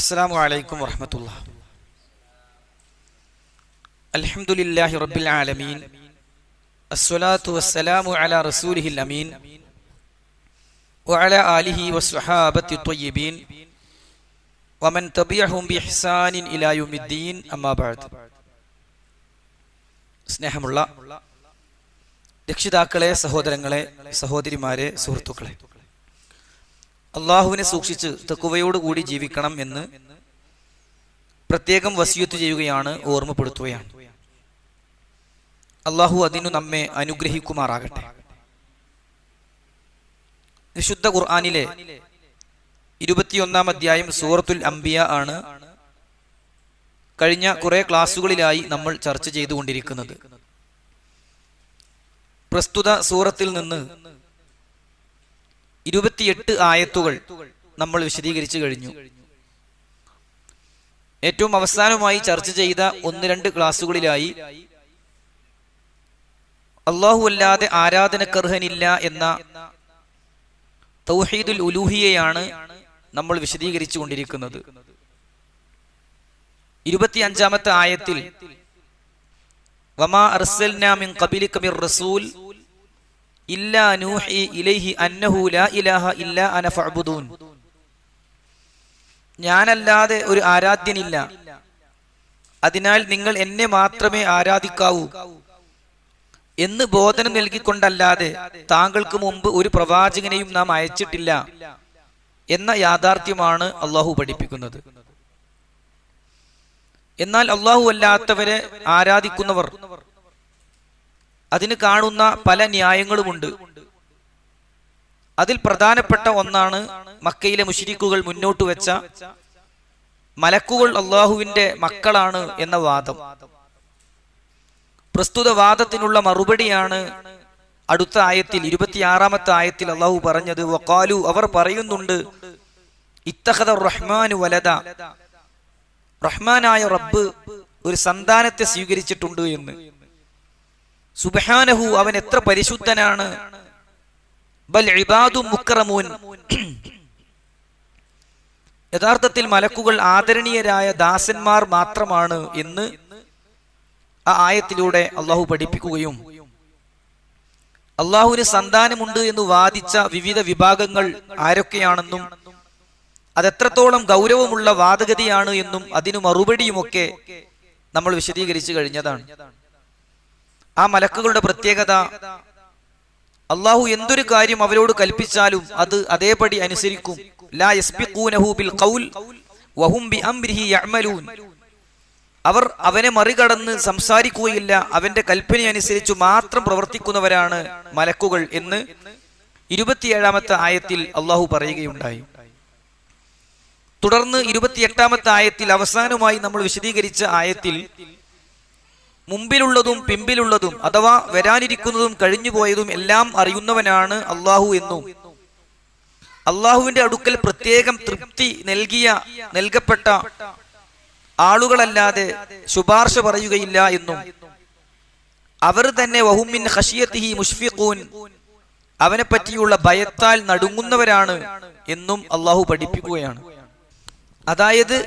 السلام عليكم ورحمة الله. الحمد لله رب العالمين. الصلاة والسلام على رسوله الأمين وعلى آله والصحابة الطيبين ومن تبعهم بإحسان إلى يوم الدين. أما بعد. സ്നേഹമുള്ള രക്ഷിതാക്കളെ, സഹോദരങ്ങളെ, സഹോദരിമാരെ, സുഹൃത്തുക്കളെ, അള്ളാഹുവിനെ സൂക്ഷിച്ച് തഖ്വയോടുകൂടി ജീവിക്കണം എന്ന് പ്രത്യേകം വസിയത്ത് ചെയ്യുകയാണ്, ഓർമ്മപ്പെടുത്തുകയാണ്. അള്ളാഹു അതിനു നമ്മെ അനുഗ്രഹിക്കുമാറാകട്ടെ. വിശുദ്ധ ഖുർആനിലെ 21-ാം അധ്യായം സൂറത്തുൽ അംബിയ ആണ് കഴിഞ്ഞ കുറെ ക്ലാസ്സുകളിലായി നമ്മൾ ചർച്ച ചെയ്തുകൊണ്ടിരിക്കുന്നത്. പ്രസ്തുത സൂറത്തിൽ നിന്ന് 28 ആയത്തുകൾ നമ്മൾ വിശദീകരിച്ചു കഴിഞ്ഞു. ഏറ്റവും അവസാനമായി ചർച്ച ചെയ്ത 1-2 ക്ലാസ്സുകളിലായി അല്ലാഹു അല്ലാതെ ആരാധനക്കർഹനില്ല എന്ന തൗഹീദുൽ ഉലൂഹിയയാണ് നമ്മൾ വിശദീകരിച്ചു കൊണ്ടിരിക്കുന്നത്. 25-ാമത്തെ ആയത്തിൽ വമാ അർസൽനാ മിൻ ഖബലിക മിർ റസൂൽ ഇല്ലാ നൂഹി ഇലൈഹി അന്നഹു ലാ ഇലാഹ ഇല്ലാ അന ഫഅ്ബുദൂൻ, ഞാനല്ലാതെ ഒരു ആരാധ്യനില്ല, അതിനാൽ നിങ്ങൾ എന്നെ മാത്രമേ ആരാധിക്കാവൂ എന്ന് ബോധനം നൽകിക്കൊണ്ടല്ലാതെ താങ്കൾക്ക് മുമ്പ് ഒരു പ്രവാചകനെയും നാം അയച്ചിട്ടില്ല എന്ന യാഥാർത്ഥ്യമാണ് അള്ളാഹു പഠിപ്പിക്കുന്നത്. എന്നാൽ അള്ളാഹു അല്ലാത്തവരെ ആരാധിക്കുന്നവർ അതിന് കാണുന്ന പല ന്യായങ്ങളുമുണ്ട്. അതിൽ പ്രധാനപ്പെട്ട ഒന്നാണ് മക്കയിലെ മുശ്രിക്കുകൾ മുന്നോട്ട് വെച്ച മലക്കുകൾ അള്ളാഹുവിന്റെ മക്കളാണ് എന്ന വാദം. പ്രസ്തുത വാദത്തിനുള്ള മറുപടിയാണ് അടുത്ത ആയത്തിൽ 26-ാമത്തെ ആയത്തിൽ അള്ളാഹു പറഞ്ഞത്. വഖാലു, അവർ പറയുന്നുണ്ട്, ഇത്തഖദ റഹ്മാനു വലദ, റഹ്മാനായ റബ്ബ് ഒരു സന്താനത്തെ സ്വീകരിച്ചിട്ടുണ്ട് എന്ന്. സുബ്ഹാനഹു, അവൻ എത്ര പരിശുദ്ധനാണ്. ബൽ ഇബാദും മുക്റമൂൻ, യഥാർത്ഥത്തിൽ മലക്കുകൾ ആദരണീയരായ ദാസന്മാർ മാത്രമാണ് എന്ന് ആ ആയത്തിലൂടെ അള്ളാഹു പഠിപ്പിക്കുകയും അള്ളാഹുവിന് സന്താനമുണ്ട് എന്ന് വാദിച്ച വിവിധ വിഭാഗങ്ങൾ ആരൊക്കെയാണെന്നും അതെത്രത്തോളം ഗൗരവമുള്ള വാദഗതിയാണ് എന്നും അതിനു മറുപടിയുമൊക്കെ നമ്മൾ വിശദീകരിച്ചു കഴിഞ്ഞതാണ്. ആ മലക്കുകളുടെ പ്രത്യേകത, അള്ളാഹു എന്തൊരു കാര്യം അവരോട് കൽപ്പിച്ചാലും അത് അതേപടി അനുസരിക്കും. ലാ യസ്ബിഖൂനഹു ബിൽ ഖൗൽ വഹും ബിഅംരിഹി യഅമലൂൻ, അവർ അവനെ മറികടന്ന് സംസാരിക്കുകയില്ല, അവന്റെ കൽപ്പനയനുസരിച്ചു മാത്രം പ്രവർത്തിക്കുന്നവരാണ് മലക്കുകൾ എന്ന് 27-ാമത്തെ ആയത്തിൽ അള്ളാഹു പറയുകയുണ്ടായി. തുടർന്ന് 28-ാമത്തെ ആയത്തിൽ അവസാനമായി നമ്മൾ വിശദീകരിച്ച ആയത്തിൽ മുമ്പിലുള്ളതും പിമ്പിലുള്ളതും അഥവാ വരാനിരിക്കുന്നതും കഴിഞ്ഞുപോയതും എല്ലാം അറിയുന്നവനാണ് അള്ളാഹു എന്നും അള്ളാഹുവിന്റെ അടുക്കൽ പ്രത്യേകം തൃപ്തി നൽകപ്പെട്ട ആളുകളല്ലാതെ ശുപാർശ പറയുകയില്ല എന്നും അവർ തന്നെ വഹും മിൻ ഖശിയതിഹി മുഷ്ഫിഖൂൻ, അവനെ പറ്റിയുള്ള ഭയത്താൽ നടുങ്ങുന്നവരാണ് എന്നും അള്ളാഹു പഠിപ്പിക്കുകയാണ്. അതായത്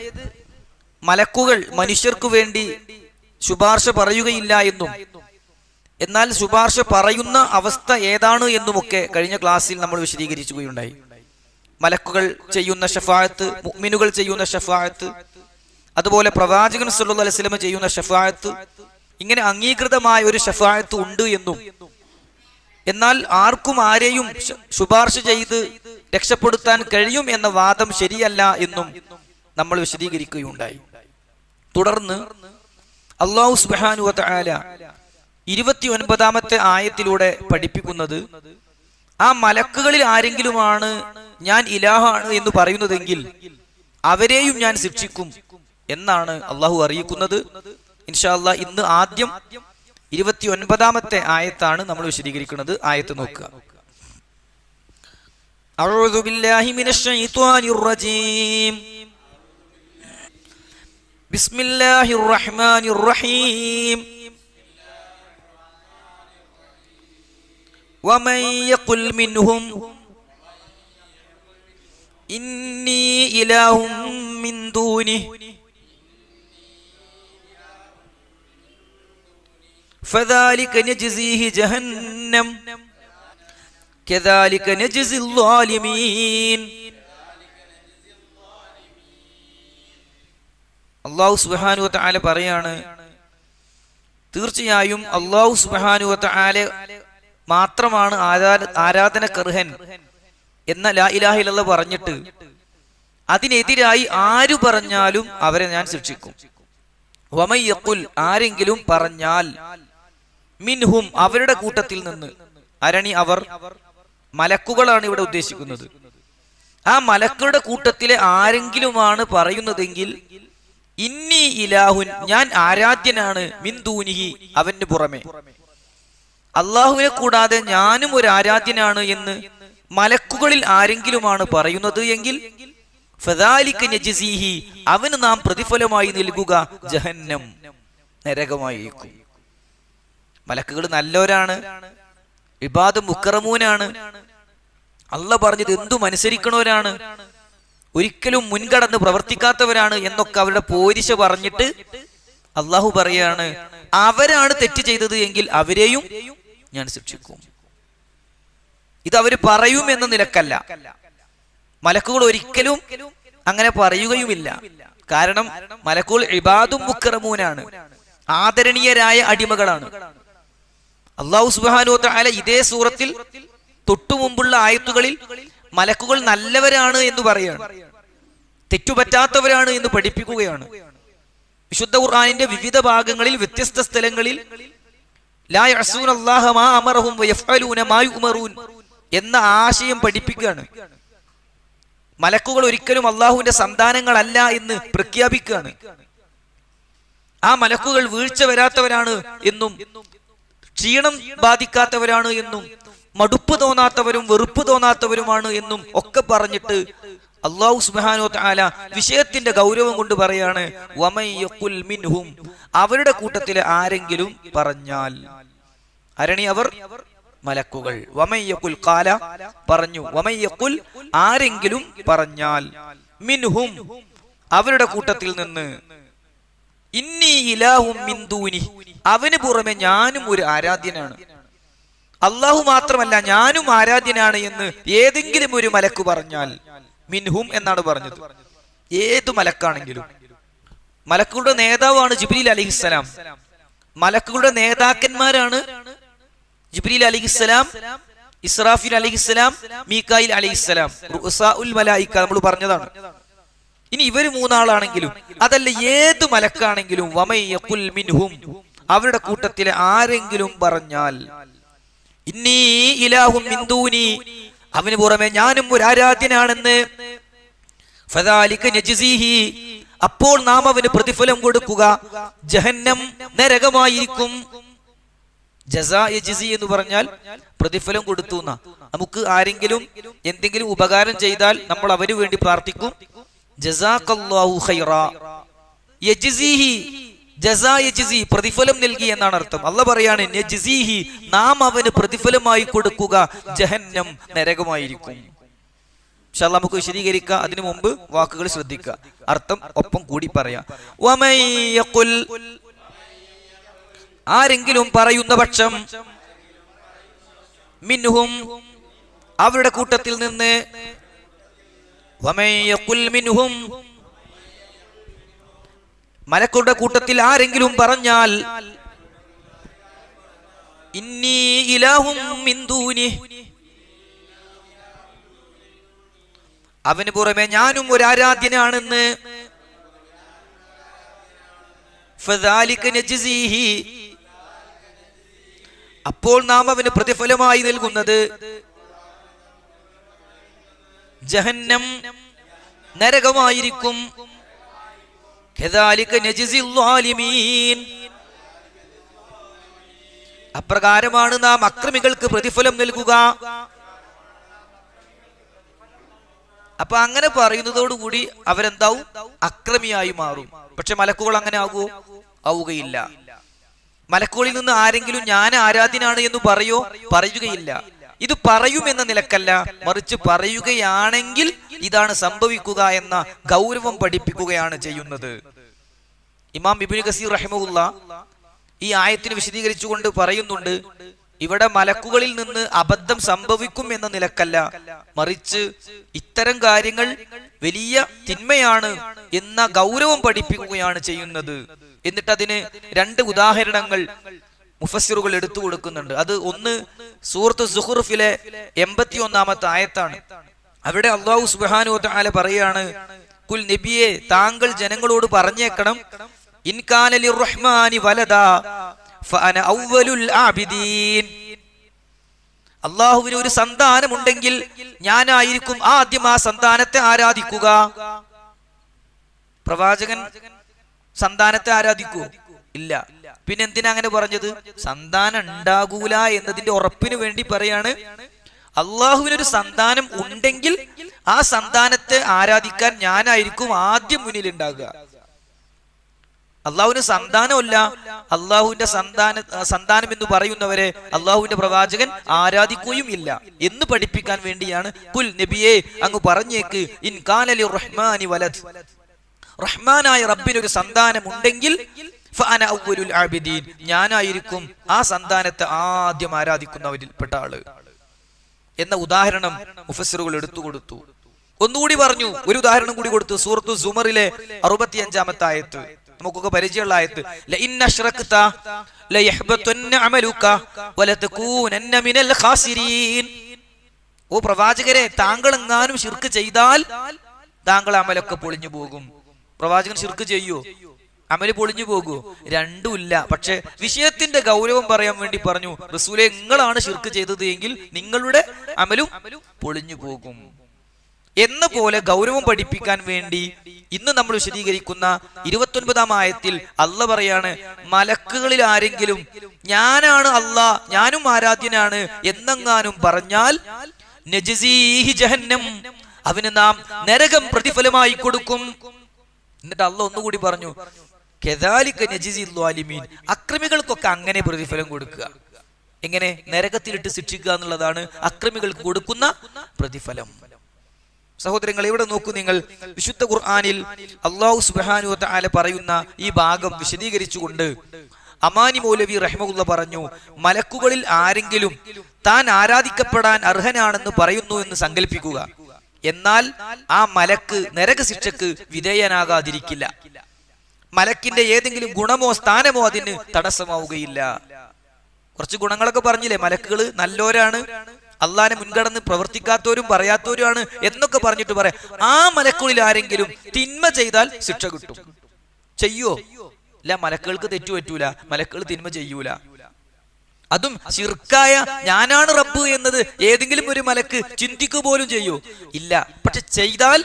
മലക്കുകൾ മനുഷ്യർക്കു വേണ്ടി ശുപാർശ പറയുകയില്ല എന്നും എന്നാൽ ശുപാർശ പറയുന്ന അവസ്ഥ ഏതാണ് എന്നുമൊക്കെ കഴിഞ്ഞ ക്ലാസ്സിൽ നമ്മൾ വിശദീകരിക്കുകയുണ്ടായി. മലക്കുകൾ ചെയ്യുന്ന ശഫാഅത്ത്, മുഅ്മിനുകൾ ചെയ്യുന്ന ശഫാഅത്ത്, അതുപോലെ പ്രവാചകൻ സല്ലല്ലാഹു അലൈഹി വസല്ലം ചെയ്യുന്ന ശഫാഅത്ത്, ഇങ്ങനെ അംഗീകൃതമായ ഒരു ശഫാഅത്ത് ഉണ്ട് എന്നും എന്നാൽ ആർക്കും ആരെയും ശുപാർശ ചെയ്ത് രക്ഷപ്പെടുത്താൻ കഴിയും എന്ന വാദം ശരിയല്ല എന്നും നമ്മൾ വിശദീകരിക്കുകയുണ്ടായി. തുടർന്ന് അല്ലാഹു സുബ്ഹാനഹു വ തആല 29-ാമത്തെ ആയത്തിലൂടെ പഠിപ്പിക്കുന്നത്, ആ മലക്കുകളിൽ ആരെങ്കിലുമാണ് ഞാൻ ഇലാഹാണ് എന്ന് പറയുന്നതെങ്കിൽ അവരെയും ഞാൻ ശിക്ഷിക്കും എന്നാണ് അള്ളാഹു അറിയിക്കുന്നത്. ഇൻഷാ അല്ലാഹ് ഇന്ന് ആദ്യം 29-ാമത്തെ ആയത്താണ് നമ്മൾ വിശദീകരിക്കുന്നത്. ആയത്ത് നോക്കുക. അഊദു ബില്ലാഹി മിനശ് ശൈത്വാനിർ റജീം. ബിസ്മില്ലാഹിർ റഹ്മാനിർ റഹീം. വമൻ യഖുൽ മിൻഹും ഇന്നി ഇലാഹും മിൻ ദൂനിഹി ഫദാലിക നജ്സിഹി ജഹന്നം കദാലിക നജ്സിൽ ളാലിമീൻ. അല്ലാഹു സുബ്ഹാനഹു വ തആല പറയാണ്, തീർച്ചയായും അല്ലാഹു സുബ്ഹാനഹു വ തആല മാത്രമാണ് ആരാധനക്കർഹൻ എന്ന ലാ ഇലാഹ ഇല്ലല്ലാഹ് പറഞ്ഞിട്ട് അതിനെതിരായി ആരു പറഞ്ഞാലും അവരെ ഞാൻ ശിക്ഷിക്കും. വമൻ യഖുൽ, ആരെങ്കിലും പറഞ്ഞാൽ, മിൻഹും, അവരുടെ കൂട്ടത്തിൽ നിന്ന്. ആരാണി അവർ? മലക്കുകളാണ് ഇവിടെ ഉദ്ദേശിക്കുന്നത്. ആ മലക്കുകളുടെ കൂട്ടത്തിലെ ആരെങ്കിലുമാണ് പറയുന്നതെങ്കിൽ, ഇന്നി ഇലാഹുൻ, ഞാൻ ആരാധ്യനാണ്, മിൻ ദൂനിഹി, അവന് പുറമെ, അള്ളാഹുവിനെ കൂടാതെ ഞാനും ഒരു ആരാധ്യനാണ് എന്ന് മലക്കുകളിൽ ആരെങ്കിലുമാണ് പറയുന്നത് എങ്കിൽ, ഫദാലിക നജ്സിഹി, അവന് നാം പ്രതിഫലമായി നൽകുക ജഹന്നം, നരകമായിരിക്കും. മലക്കുകൾ നല്ലവരാണ്, ഇബാദ് മുക്കറമൂനാണ്, അള്ളാഹ് പറഞ്ഞത് എന്തും അനുസരിക്കണവരാണ്, ഒരിക്കലും മുൻകടന്ന് പ്രവർത്തിക്കാത്തവരാണ് എന്നൊക്കെ അവരുടെ പോരിശ പറഞ്ഞിട്ട് അള്ളാഹു പറയാണ്, അവരാണ് തെറ്റ് ചെയ്തത് എങ്കിൽ അവരെയും ഞാൻ ശിക്ഷിക്കും. ഇത് അവര് പറയും എന്ന നിലക്കല്ല. മലക്കുകൾ ഒരിക്കലും അങ്ങനെ പറയുകയുമില്ല. കാരണം മലക്കുകൾ ഇബാദും മുക്കറമൂനാണ്, ആദരണീയരായ അടിമകളാണ്. അല്ലാഹു സുബ്ഹാനഹു വ തആല ഇതേ സൂറത്തിൽ തൊട്ടു മുമ്പുള്ള ആയത്തുകളിൽ മലക്കുകൾ നല്ലവരാണ് എന്ന് പറയാണ്, തെറ്റുപറ്റാത്തവരാണ് എന്ന് പഠിപ്പിക്കുകയാണ്. വിശുദ്ധ ഖുർആനിന്റെ വിവിധ ഭാഗങ്ങളിൽ വ്യത്യസ്ത സ്ഥലങ്ങളിൽ ലാ യഅസൂനല്ലാഹ മാ അമറഹും വയഫ്അലൂന മാ യുഅമറൂൻ എന്ന ആശയം പഠിപ്പിക്കുകയാണ്. മലക്കുകൾ ഒരിക്കലും അള്ളാഹുവിന്റെ സന്താനങ്ങളല്ല എന്ന് പ്രഖ്യാപിക്കുകയാണ്. ആ മലക്കുകൾ വീഴ്ച വരാത്തവരാണ് എന്നും ക്ഷീണം ബാധിക്കാത്തവരാണ് എന്നും മടുപ്പ് തോന്നാത്തവരും വെറുപ്പ് തോന്നാത്തവരുമാണ് എന്നും ഒക്കെ പറഞ്ഞിട്ട് അല്ലാഹു സുബ്ഹാനഹു വ തആല വിഷയത്തിന്റെ ഗൗരവം കൊണ്ട് പറയാണ്, വമൻ യഖുൽ മിൻഹും, അവരുടെ കൂട്ടത്തിലെ ആരെങ്കിലും പറഞ്ഞാൽ. ആരണി അവർ? മലക്കുകൾ. വമൻ യഖുൽ, ഖാല, പറഞ്ഞു, വമൻ യഖുൽ, ആരെങ്കിലും പറഞ്ഞാൽ, മിൻഹും, അവരുടെ കൂട്ടത്തിൽ നിന്ന്, ഇന്നി ഇലാഹും മിൻ ദൂനിഹി, അവന് പുറമെ ഞാനും ഒരു ആരാധ്യനാണ്, അള്ളാഹു മാത്രമല്ല ഞാനും ആരാധ്യനാണ് എന്ന് ഏതെങ്കിലും ഒരു മലക്ക് പറഞ്ഞാൽ, മിൻഹും എന്നാണ് പറഞ്ഞത്, ഏതു മലക്കാണെങ്കിലും. മലക്കുകളുടെ നേതാവാണ് ജിബ്രീൽ അലൈഹിസ്സലാം. മലക്കുകളുടെ നേതാക്കന്മാരാണ് ജിബ്രീൽ അലൈഹിസ്സലാം, ഇസ്രാഫീൽ അലൈഹിസ്സലാം, മീകായിൽ അലൈഹിസ്സലാം, റുസാഉൽ മലായിക നമ്മൾ പറഞ്ഞതാണ്. ഇനി ഇവര് മൂന്നാളാണെങ്കിലും അതല്ല ഏതു മലക്കാണെങ്കിലും, വമൻ യഖുൽ മിൻഹും, അവരുടെ കൂട്ടത്തിലെ ആരെങ്കിലും പറഞ്ഞാൽ, ഇന്നി ഇലാഹും മിൻ ദൂനി, അവന് പുറമെ ഞാനും ഒരു ആരാധ്യനാണെന്ന്, ഫദാലിക നജ്സിഹി, അപ്പോൾ നാം അവന് പ്രതിഫലം കൊടുക്കുക ജഹന്നം, നരകമായിരിക്കും. ജസാ യജ്സി എന്ന് പറഞ്ഞാൽ പ്രതിഫലം കൊടുത്തു എന്നാ. നമുക്ക് ആരെങ്കിലും എന്തെങ്കിലും ഉപകാരം ചെയ്താൽ നമ്മൾ അവന് വേണ്ടി പ്രാർത്ഥിക്കും, ജസാക്കല്ലാഹു ഖൈറാ യജ്സിഹി, ജസാ യജ്സി, പ്രതിഫലം നൽകി എന്നാണ് അർത്ഥം. അല്ലാഹ് പറയാണ്, നജ്സിഹി, നാം അവന് പ്രതിഫലമായി കൊടുക്കുക ജഹന്നം, നരകമായിരിക്കും. ഇൻഷാ അല്ലാഹ് നമുക്ക് വിശദീകരിക്കാം. അതിനു മുമ്പ് വാക്കുകൾ ശ്രദ്ധിക്കുക, അർത്ഥം ഒപ്പം കൂടി പറയാം. വമൻ യഖുൽ, ആരെങ്കിലും പറയുന്ന പക്ഷം, മിൻഹും, അവരുടെ കൂട്ടത്തിൽ നിന്ന്, വമൻ യഖുൽ മിൻഹും, മലക്കുകളുടെ കൂട്ടത്തിൽ ആരെങ്കിലും പറഞ്ഞാൽ, ഇന്നി ഇലാഹും മിൻ ദൂനിഹി, അവന് പുറമെ ഞാനും ഒരു ആരാധ്യനാണെന്ന്, ഫദാലിക നജ്സിഹി, അപ്പോൾ നാം അവന് പ്രതിഫലമായി നൽകുന്നത് ജഹന്നം, നരകമായിരിക്കും. കദാലിക നജ്സിൽ ളാലിമീൻ, അപ്രകാരമാണ് നാം അക്രമികൾക്ക് പ്രതിഫലം നൽകുക. അപ്പൊ അങ്ങനെ പറയുന്നതോടുകൂടി അവരെന്താവും? അക്രമിയായി മാറും. പക്ഷെ മലക്കുകൾ അങ്ങനെ ആകുമോ? ആവുകയില്ല. മലക്കുകളിൽ നിന്ന് ആരെങ്കിലും ഞാൻ ആരാധ്യനാണ് എന്ന് പറയുകയില്ല. ഇത് പറയുമെന്ന നിലക്കല്ല, മറിച്ച് പറയുകയാണെങ്കിൽ ഇതാണ് സംഭവിക്കുക എന്ന ഗൗരവം പഠിപ്പിക്കുകയാണ് ചെയ്യുന്നത്. ഇമാം ഇബ്നു കസീർ റഹിമഹുല്ലാ ഈ ആയത്തിന് വിശദീകരിച്ചുകൊണ്ട് പറയുന്നുണ്ട്, ഇവിടെ മലക്കുകളിൽ നിന്ന് അബദ്ധം സംഭവിക്കും എന്ന നിലക്കല്ല, മറിച്ച് ഇത്തരം കാര്യങ്ങൾ വലിയ തിന്മയാണ് എന്ന ഗൗരവം പഠിപ്പിക്കുകയാണ് ചെയ്യുന്നത്. എന്നിട്ട് അതിന് 2 ഉദാഹരണങ്ങൾ മുഫസ്സിറുകൾ എടുത്തു കൊടുക്കുന്നുണ്ട്. അത് ഒന്ന് സൂറത്ത് സുഖ്റുഫിലെ 81-ാമത്തെ ആയത്താണ്. അവിടെ അല്ലാഹു സുബ്ഹാനഹു വ തആല പറയാണ്, കുൽ നബിയെ താങ്കൾ ജനങ്ങളോട് പറഞ്ഞേക്കണം, ഇൻ കാന ലിർറഹ്മാനി വലദാ ഫഅന അവ്വലുൽ ആബിദീൻ. അല്ലാഹുവിന് ഒരു സന്താനമുണ്ടെങ്കിൽ ഞാനായിരിക്കും ആദ്യം ആ സന്താനത്തെ ആരാധിക്കുക. പ്രവാചകൻ സന്താനത്തെ ആരാധിക്കൂ? ഇല്ല. പിന്നെ എന്തിനാ അങ്ങനെ പറഞ്ഞത്? സന്താനം ഉണ്ടാകൂല എന്നതിന്റെ ഉറപ്പിന് വേണ്ടി പറയാണ്, അള്ളാഹുവിനൊരു സന്താനം ഉണ്ടെങ്കിൽ ആ സന്താനത്തെ ആരാധിക്കാൻ ഞാനായിരിക്കും ആദ്യം മുന്നിൽ ഉണ്ടാകുക. അള്ളാഹുവിന് സന്താനമല്ല, അള്ളാഹുവിന്റെ സന്താനം എന്ന് പറയുന്നവരെ അള്ളാഹുവിന്റെ പ്രവാചകൻ ആരാധിക്കുകയും ഇല്ല എന്ന് പഠിപ്പിക്കാൻ വേണ്ടിയാണ് കുൽ നബിയെ അങ്ങ് പറഞ്ഞേക്ക്, ഇൻ കാന ലിർറഹ്മാനി വലദ്, റഹ്മാനായ റബ്ബിനൊരു സന്താനം ഉണ്ടെങ്കിൽ ഫഅന അവ്വലുൽ ആബിദീൻ, ഞാനായിരിക്കും ആ സന്താനത്തെ ആദ്യം ആരാധിക്കുന്നവരിൽ പെട്ട ആള് എന്ന ഉദാഹരണം മുഫസ്സിറുകൾ എടുത്തു കൊടുത്തു. ഒന്നുകൂടി പറഞ്ഞു, ഒരു ഉദാഹരണം കൂടി കൊടുത്തു. സൂറത്തു സുമറിലെ 65-ാമത്തെ ആയത്ത് നമുക്കൊക്കെ പരിചയമുള്ള ആയത്ത്, ലഇൻ അശ്റക്ത ലയഹ്ബതുന്ന അമലുക വലതകൂനന്ന മിനൽ ഖാസിരീൻ. ഓ പ്രവാചകരെ, താങ്കൾ എങ്ങാനും ശിർക്ക് ചെയ്താൽ താങ്കൾ അമലൊക്കെ പൊളിഞ്ഞു പോകും. പ്രവാചകൻ ശിർക്ക് ചെയ്യോ? അമല് പൊളിഞ്ഞു പോകുമോ? രണ്ടുമില്ല. പക്ഷെ വിഷയത്തിന്റെ ഗൗരവം പറയാൻ വേണ്ടി പറഞ്ഞു, റസൂലെ നിങ്ങളാണ് ശിർക്ക് ചെയ്തത് എങ്കിൽ നിങ്ങളുടെ അമലും പൊളിഞ്ഞു പോകും എന്ന പോലെ ഗൗരവം പഠിപ്പിക്കാൻ വേണ്ടി ഇന്ന് നമ്മൾ വിശദീകരിക്കുന്ന 29-ാം ആയത്തിൽ അള്ളാഹ് പറയാണ്, മലക്കുകളിൽ ആരെങ്കിലും ഞാനാണ് അള്ളാഹ്, ഞാനും ആരാധ്യനാണ് എന്നെങ്ങാനും പറഞ്ഞാൽ നജ്സീഹി ജഹന്നം, അവന് നാം നരകം പ്രതിഫലമായി കൊടുക്കും. എന്നിട്ട് അള്ളാഹ് ഒന്നുകൂടി പറഞ്ഞു, കദാലിക നജ്സിൽ ളാലിമീൻ, അക്രമികൾക്കൊക്കെ അങ്ങനെ പ്രതിഫലം കൊടുക്കുക. എങ്ങനെ? നരകത്തിലിട്ട് ശിക്ഷിക്കുക എന്നുള്ളതാണ് അക്രമികൾക്ക് കൊടുക്കുന്ന പ്രതിഫലം. സഹോദരങ്ങൾ, ഇവിടെ നോക്കൂ നിങ്ങൾ, വിശുദ്ധ ഖുർആനിൽ അല്ലാഹു സുബ്ഹാനഹു വ തആല പറയുന്ന ഈ ഭാഗം വിശദീകരിച്ചുകൊണ്ട് അമാനി മൗലവി റഹിമഹുല്ലാഹ് പറഞ്ഞു, മലക്കുകളിൽ ആരെങ്കിലും താൻ ആരാധിക്കപ്പെടാൻ അർഹനാണെന്ന് പറയുന്നു എന്ന് സങ്കല്പിക്കുക. എന്നാൽ ആ മലക്ക് നരകശിക്ഷക്ക് വിധേയനാകാതിരിക്കില്ല. മലക്കിന്റെ ഏതെങ്കിലും ഗുണമോ സ്ഥാനമോ അതിന് തടസ്സമാവുകയില്ല. കുറച്ച് ഗുണങ്ങളൊക്കെ പറഞ്ഞില്ലേ, മലക്കുകൾ നല്ലോരാണ്, അള്ളാനെ മുൻകടന്ന് പ്രവർത്തിക്കാത്തവരും പറയാത്തവരുമാണ് എന്നൊക്കെ പറഞ്ഞിട്ട് പറയാം. ആ മലക്കുകളിൽ ആരെങ്കിലും തിന്മ ചെയ്താൽ ശിക്ഷ കിട്ടും. ചെയ്യോ? ഇല്ല, മലക്കുകൾക്ക് തെറ്റു പറ്റൂല, മലക്കുകൾ തിന്മ ചെയ്യൂല. അതും ശിർക്കായ ഞാനാണ് റബ്ബ് എന്നത് ഏതെങ്കിലും ഒരു മലക്ക് ചിന്തിക്കുക പോലും ചെയ്യൂ? ഇല്ല. പക്ഷെ ചെയ്താൽ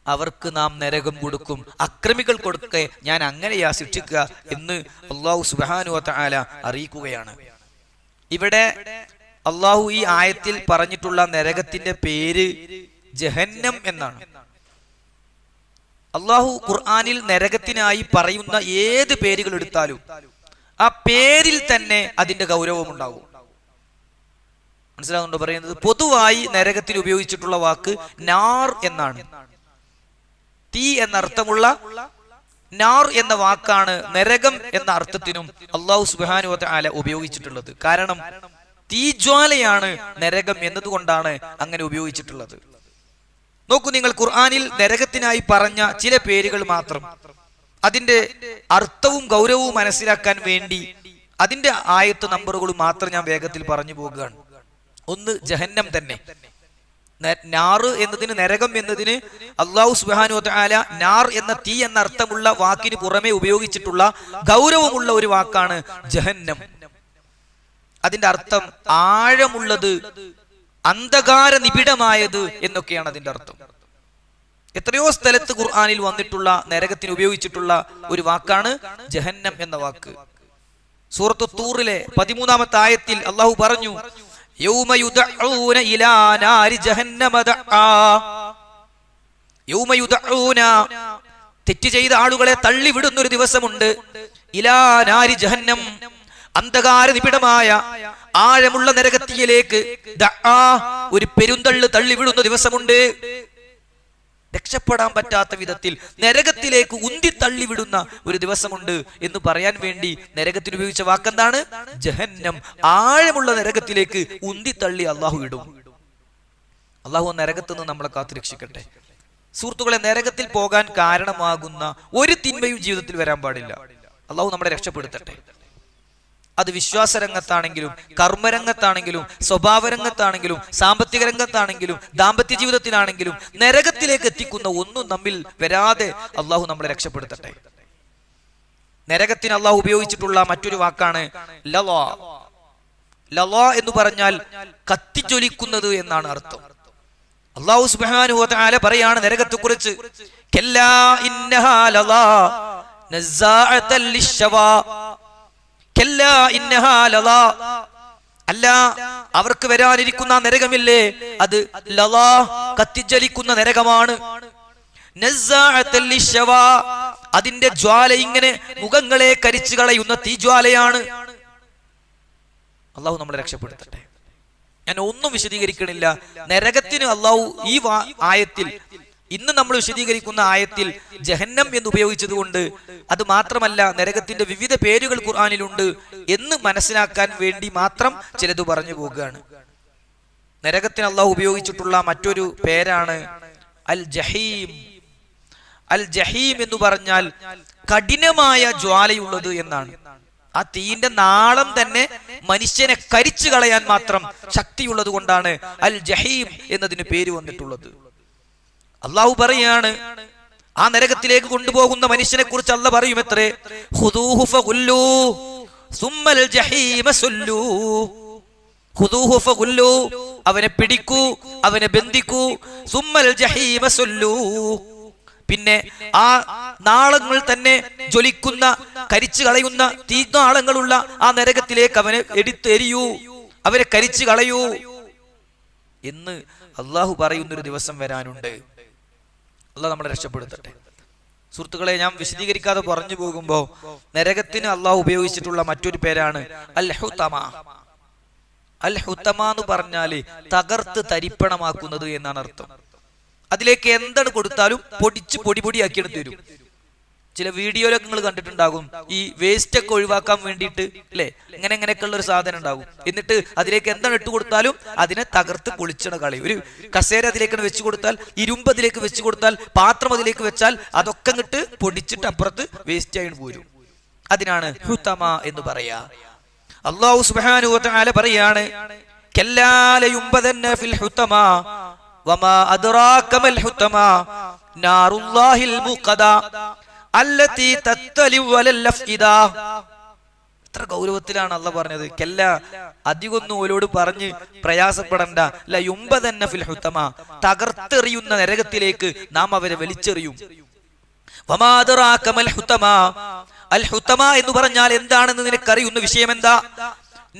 അവർക്ക് നാം നരകം കൊടുക്കും, അക്രമികൾ കൊടുക്കെ ഞാൻ അങ്ങനെയാ ശിക്ഷിക്കുക എന്ന് അല്ലാഹു സുബ്ഹാനഹു വ തആല അറിയിക്കുകയാണ്. ഇവിടെ അല്ലാഹു ഈ ആയത്തിൽ പറഞ്ഞിട്ടുള്ള നരകത്തിന്റെ പേര് ജഹന്നം എന്നാണ്. അല്ലാഹു ഖുർആനിൽ നരകത്തിനായി പറയുന്ന ഏത് പേരുകൾ എടുത്താലും ആ പേരിൽ തന്നെ അതിന്റെ ഗൗരവം ഉണ്ടാകും. മനസ്സിലാകുന്നുണ്ടോ പറയുന്നത്? പൊതുവായി നരകത്തിൽ ഉപയോഗിച്ചിട്ടുള്ള വാക്ക് നാർ എന്നാണ്. തീ എന്നർത്ഥമുള്ള നാർ എന്ന വാക്കാണ് നരകം എന്ന അർത്ഥത്തിനും അല്ലാഹു സുബ്ഹാനഹു വ തആല ഉപയോഗിച്ചിട്ടുള്ളത്. കാരണം തീജ്വാലയാണ് നരകം എന്നതുകൊണ്ടാണ് അങ്ങനെ ഉപയോഗിച്ചിട്ടുള്ളത്. നോക്കൂ നിങ്ങൾ, ഖുർആനിൽ നരകത്തിനായി പറഞ്ഞ ചില പേരുകൾ മാത്രം, അതിന്റെ അർത്ഥവും ഗൗരവവും മനസ്സിലാക്കാൻ വേണ്ടി അതിന്റെ ആയത്ത് നമ്പറുകൾ മാത്രം ഞാൻ വേഗത്തിൽ പറഞ്ഞു പോകുകയാണ്. ഒന്ന് ജഹന്നം തന്നെ. നാറ് എന്നതിന്, നരകം എന്നതിന് അല്ലാഹു സുബ്ഹാനഹു വ തആല നാർ എന്ന തീ എന്ന അർത്ഥമുള്ള വാക്കിന് പുറമെ ഉപയോഗിച്ചിട്ടുള്ള ഗൗരവമുള്ള ഒരു വാക്കാണ് ജഹന്നം. അതിന്റെ അർത്ഥം ആഴമുള്ളത്, അന്ധകാര നിബിഡമായത് എന്നൊക്കെയാണ് അതിന്റെ അർത്ഥം. എത്രയോ സ്ഥലത്ത് ഖുർആനിൽ വന്നിട്ടുള്ള നരകത്തിന് ഉപയോഗിച്ചിട്ടുള്ള ഒരു വാക്കാണ് ജഹന്നം എന്ന വാക്ക്. സൂറത്തു തൂറിലെ 13-ാമത്തെ ആയത്തിൽ അല്ലാഹു പറഞ്ഞു, യൗമ യുദഊന ഇലാ നാരി ജഹന്നമ ദഅ. യൗമ യുദഊന, തെറ്റ് ചെയ്ത ആളുകളെ തള്ളിവിടുന്ന ഒരു ദിവസമുണ്ട്. ഇലാ നാരി ജഹന്നം, അന്ധകാര നിബിഡമായ ആഴമുള്ള നരകത്തിയിലേക്ക് ഒരു പെരുന്തള്ളു തള്ളിവിടുന്ന ദിവസമുണ്ട്. രക്ഷപ്പെടാൻ പറ്റാത്ത വിധത്തിൽ നരകത്തിലേക്ക് ഉന്തി തള്ളിവിടുന്ന ഒരു ദിവസമുണ്ട് എന്ന് പറയാൻ വേണ്ടി നരകത്തിന് ഉപയോഗിച്ച വാക്കെന്താണ്? ജഹന്നം. ആഴമുള്ള നരകത്തിലേക്ക് ഉന്തി തള്ളി അള്ളാഹു ഇടും. അള്ളാഹു നരകത്തിൽ നിന്ന് നമ്മളെ കാത്തുരക്ഷിക്കട്ടെ. സുഹൃത്തുക്കളെ, നരകത്തിൽ പോകാൻ കാരണമാകുന്ന ഒരു തിന്മയും ജീവിതത്തിൽ വരാൻ പാടില്ല. അള്ളാഹു നമ്മളെ രക്ഷപ്പെടുത്തട്ടെ. അത് വിശ്വാസരംഗത്താണെങ്കിലും കർമ്മരംഗത്താണെങ്കിലും സ്വഭാവരംഗത്താണെങ്കിലും സാമ്പത്തിക രംഗത്താണെങ്കിലും ദാമ്പത്യ ജീവിതത്തിലാണെങ്കിലും നരകത്തിലേക്ക് എത്തിക്കുന്ന ഒന്നും നമ്മിൽ വരാതെ അള്ളാഹു നമ്മളെ രക്ഷപ്പെടുത്തട്ടെ. നരകത്തിന് അള്ളാഹു ഉപയോഗിച്ചിട്ടുള്ള മറ്റൊരു വാക്കാണ് ലളാ. ലളാ എന്ന് പറഞ്ഞാൽ കത്തിജ്വലിക്കുന്നത് എന്നാണ് അർത്ഥം. അള്ളാഹു സുബ്ഹാനഹു വ തആല പറയാണ് നരകത്തെക്കുറിച്ച്, കല്ലാ ഇന്നഹാ ലളാ നസ്സാഅതൻ ലിശ്ശവാ. കല്ലാ ഇന്നഹാ ലളാ, അല്ല, അവർക്ക് വരാനിരിക്കുന്ന നരകമില്ലേ, അത് ലളാ, കത്തിജ്വലിക്കുന്ന നരകമാണ്. നസ്സാഅതൻ ലിശ്ശവാ, അതിന്റെ ജ്വാല ഇങ്ങനെ മുഖങ്ങളെ കരിച്ചു കളയുന്ന തീജ്വാലയാണ്. അള്ളാഹു നമ്മളെ രക്ഷപ്പെടുത്തട്ടെ. ഞാൻ ഒന്നും വിശദീകരിക്കണില്ല. നരകത്തിന് അള്ളാഹു ഈ ആയത്തിൽ, ഇന്ന് നമ്മൾ വിശദീകരിക്കുന്ന ആയത്തിൽ ജഹന്നം എന്ന് ഉപയോഗിച്ചത് കൊണ്ട് അത് മാത്രമല്ല, നരകത്തിന്റെ വിവിധ പേരുകൾ ഖുർആനിലുണ്ട് എന്ന് മനസ്സിലാക്കാൻ വേണ്ടി മാത്രം ചിലത് പറഞ്ഞു പോകുകയാണ്. നരകത്തിന് അള്ളാഹു ഉപയോഗിച്ചിട്ടുള്ള മറ്റൊരു പേരാണ് അൽ ജഹീം. അൽ ജഹീം എന്ന് പറഞ്ഞാൽ കഠിനമായ ജ്വാലയുള്ളത് എന്നാണ്. ആ തീന്റെ നാളം തന്നെ മനുഷ്യനെ കരിച്ചു കളയാൻ മാത്രം ശക്തിയുള്ളത് കൊണ്ടാണ് അൽ ജഹീം എന്നതിന് പേര് വന്നിട്ടുള്ളത്. അള്ളാഹു പറയാണ്, ആ നരകത്തിലേക്ക് കൊണ്ടുപോകുന്ന മനുഷ്യനെ കുറിച്ച് അള്ളാഹു പറയുമത്രേ, ഖുദൂഹു ഫഗുല്ലൂ സുമ്മൽ ജഹീമ സുല്ലൂ. ഖുദൂഹു ഫഗുല്ലൂ, അവനെ പിടിക്കൂ, അവനെ ബന്ധിക്കൂ. സുമ്മൽ ജഹീമ സുല്ലൂ, പിന്നെ ആ നാളങ്ങൾ തന്നെ ജ്വലിക്കുന്ന കരിച്ചു കളയുന്ന തീനാളങ്ങളുള്ള ആ നരകത്തിലേക്ക് അവനെ എടുത്തെരിയൂ, അവരെ കരിച്ചു കളയൂ എന്ന് അള്ളാഹു പറയുന്നൊരു ദിവസം വരാനുണ്ട്. അള്ളാഹു നമ്മളെ രക്ഷപ്പെടുത്തട്ടെ. സുഹൃത്തുക്കളെ, ഞാൻ വിശദീകരിക്കാതെ പറഞ്ഞു പോകുമ്പോ നരകത്തിന് അള്ളാഹു ഉപയോഗിച്ചിട്ടുള്ള മറ്റൊരു പേരാണ് അൽ ഹുതമ. അൽ ഹുതമ എന്ന് പറഞ്ഞാല് തകർത്ത് തരിപ്പണമാക്കുന്നത് എന്നാണ് അർത്ഥം. അതിലേക്ക് എന്താണ് കൊടുത്താലും പൊടിച്ച് പൊടി പൊടിയാക്കിയെടുത്ത് തരും. ചില വീഡിയോയിലൊക്കെ നിങ്ങൾ കണ്ടിട്ടുണ്ടാകും, ഈ വേസ്റ്റ് ഒക്കെ ഒഴിവാക്കാൻ വേണ്ടിയിട്ട് അല്ലെ, ഇങ്ങനെയൊക്കെ ഉള്ള ഒരു സാധനം ഉണ്ടാകും. എന്നിട്ട് അതിലേക്ക് എന്താണ് ഇട്ട് കൊടുത്താലും അതിനെ തകർത്ത് പൊളിച്ചണ കളി. ഒരു കസേര അതിലേക്ക് വെച്ച് കൊടുത്താൽ, ഇരുമ്പ് അതിലേക്ക് വെച്ച് കൊടുത്താൽ, പാത്രം അതിലേക്ക് വെച്ചാൽ അതൊക്കെ ഇങ്ങോട്ട് പൊടിച്ചിട്ട് അപ്പുറത്ത് വേസ്റ്റ് ആയിട്ട് പോരും. അതിനാണ് ഹുതമ എന്ന് പറയാ. അല്ലാഹു സുബ്ഹാനഹു വ തആല പറയാണ്, കല്ലാ ലയുംബദന്ന ഫിൽ ഹുതമ വമാ അദ്റാക മൽ ഹുതമ നാറുല്ലാഹിൽ മുഖദാ അല്ലതി തത്തലി വലൽ അഫ്ഇദാ. എത്ര ഗൗരവത്തിലാണ് അല്ലാഹു പറഞ്ഞത്. കല്ല, അധികൊന്നും ഓലോട് പറഞ്ഞ് പ്രയാസപ്പെടണ്ട. ലയുംബദന്ന ഫിൽ ഹുതമ, തകർത്തെറിയുന്ന നരകത്തിലേക്ക് നാം അവരെ വലിച്ചെറിയും. വമാ അദ്റാക മൽ ഹുതമ, അൽ ഹുതമ എന്ന് പറഞ്ഞാൽ എന്താണെന്ന് നിനക്കറിയുന്ന വിഷയം എന്താ?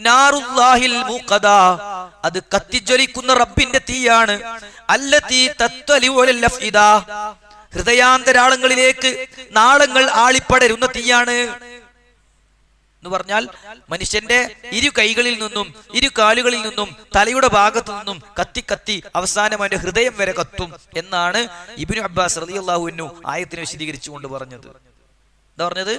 നാറുല്ലാഹിൽ മുഖദാ, അത് കത്തിജ്വലിക്കുന്ന റബ്ബിന്റെ തീയാണ്. അല്ലതി തത്തലി വലൽ അഫ്ഇദാ, ഹൃദയാന്തരാളങ്ങളിലേക്ക് നാളങ്ങൾ ആളിപ്പടരുന്ന തീയാണ് എന്ന് പറഞ്ഞാൽ മനുഷ്യന്റെ ഇരു കൈകളിൽ നിന്നും ഇരു കാലുകളിൽ നിന്നും തലയുടെ ഭാഗത്തു നിന്നും കത്തി കത്തി അവസാനം അവന്റെ ഹൃദയം വരെ കത്തും എന്നാണ് ഇബ്നു അബ്ബാസ് റളിയല്ലാഹു അൻഹു ആയത്തിനെ വിശദീകരിച്ചുകൊണ്ട് പറഞ്ഞത്. എന്താ പറഞ്ഞത്?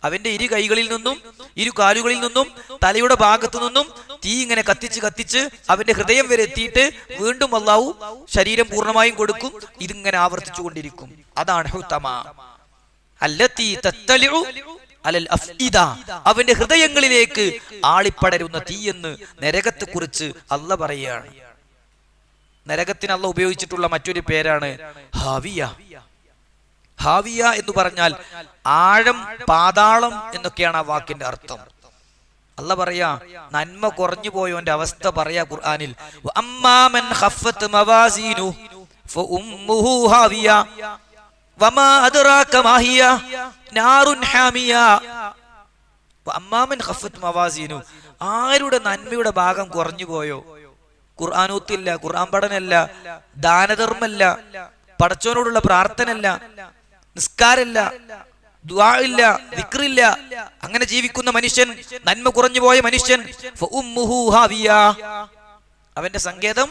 അവന്റെ ഇരു കൈകളിൽ നിന്നും ഇരു കാലുകളിൽ നിന്നും തലയുടെ ഭാഗത്തു നിന്നും തീ ഇങ്ങനെ കത്തിച്ച് കത്തിച്ച് അവന്റെ ഹൃദയം വരെ എത്തിയിട്ട് വീണ്ടും അല്ലാഹു ശരീരം പൂർണ്ണമായും കൊടുക്കും. ഇതിങ്ങനെ ആവർത്തിച്ചു കൊണ്ടിരിക്കും. അതാണ് ഹുതമ. അല്ലതി തത്തലിഉ അലൽ അഫ്ഇദ, അവന്റെ ഹൃദയങ്ങളിലേക്ക് ആളിപ്പടരുന്ന തീ എന്ന് നരകത്തെ കുറിച്ച് അല്ലാഹു പറയുകയാണ്. നരകത്തിന് അല്ലാഹു ഉപയോഗിച്ചിട്ടുള്ള മറ്റൊരു പേരാണ് ഹാവിയ. ഹാവിയ എന്ന് പറഞ്ഞാൽ ആഴം, പാതാളം എന്നൊക്കെയാണ് ആ വാക്കിന്റെ അർത്ഥം. അല്ലാഹു പറയാ, നന്മ കുറഞ്ഞു പോയവന്റെ അവസ്ഥ പറയാ ഖുർആനിൽ, വഅമ്മാ മൻ ഖഫ്ഫത് മവാസീനു ഫഉമ്മുഹു ഹാവിയ വമാ അദ്റാക മാ ഹിയ നാറുൻ ഹാമിയ. വഅമ്മാ മൻ ഖഫ്ഫത് മവാസീനു, ആരുടെ നന്മയുടെ ഭാഗം കുറഞ്ഞു പോയോ, ഖുർആനൂത്തില്ല, ഖുർആൻ പഠനമല്ല, ദാനധർമ്മല്ല, പടച്ചവനോടുള്ള പ്രാർത്ഥനയല്ല, നിസ്കാരമല്ല, ദുആ ഇല്ല, ദിക്റില്ല, അങ്ങനെ ജീവിക്കുന്ന മനുഷ്യൻ, നന്മ കുറഞ്ഞു പോയ മനുഷ്യൻ, ഫഉമ്മുഹു ഹാവിയ, അവന്റെ സങ്കേതം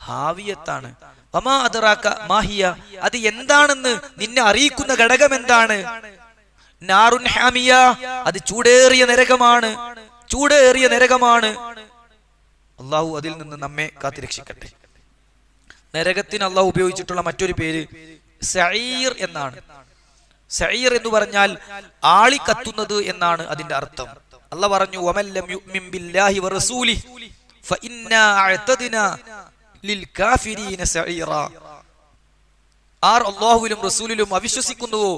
ഹാവിയത്താണ്. വമാ അദ്റാക മാഹിയ, അത് എന്താണെന്ന് നിന്നെ അറിയിക്കുന്ന ഘടകം എന്താണ്? നാറുൻ ഹാമിയ, അത് ചൂടേറിയ നരകമാണ്, ചൂടേറിയ നരകമാണ്. അള്ളാഹു അതിൽ നിന്ന് നമ്മെ കാത്തുരക്ഷിക്കട്ടെ. നരകത്തിന് അള്ളാഹു ഉപയോഗിച്ചിട്ടുള്ള മറ്റൊരു പേര് സഈർ എന്നാണ്. സഈർ എന്ന് പറഞ്ഞാൽ ആളി കത്തുന്നത് എന്നാണ് അതിന്റെ അർത്ഥം. അള്ളാഹു പറഞ്ഞു, വമല്ലം യുഅ്മിൻ ബില്ലാഹി വറസൂലിഹി ഫഇന്നാ അഅ്തദ്നാ ലിൽകാഫിരീന സഈറ. ആർ അല്ലാഹുവിലും റസൂലിലും അവിശ്വസിക്കുന്നുവോ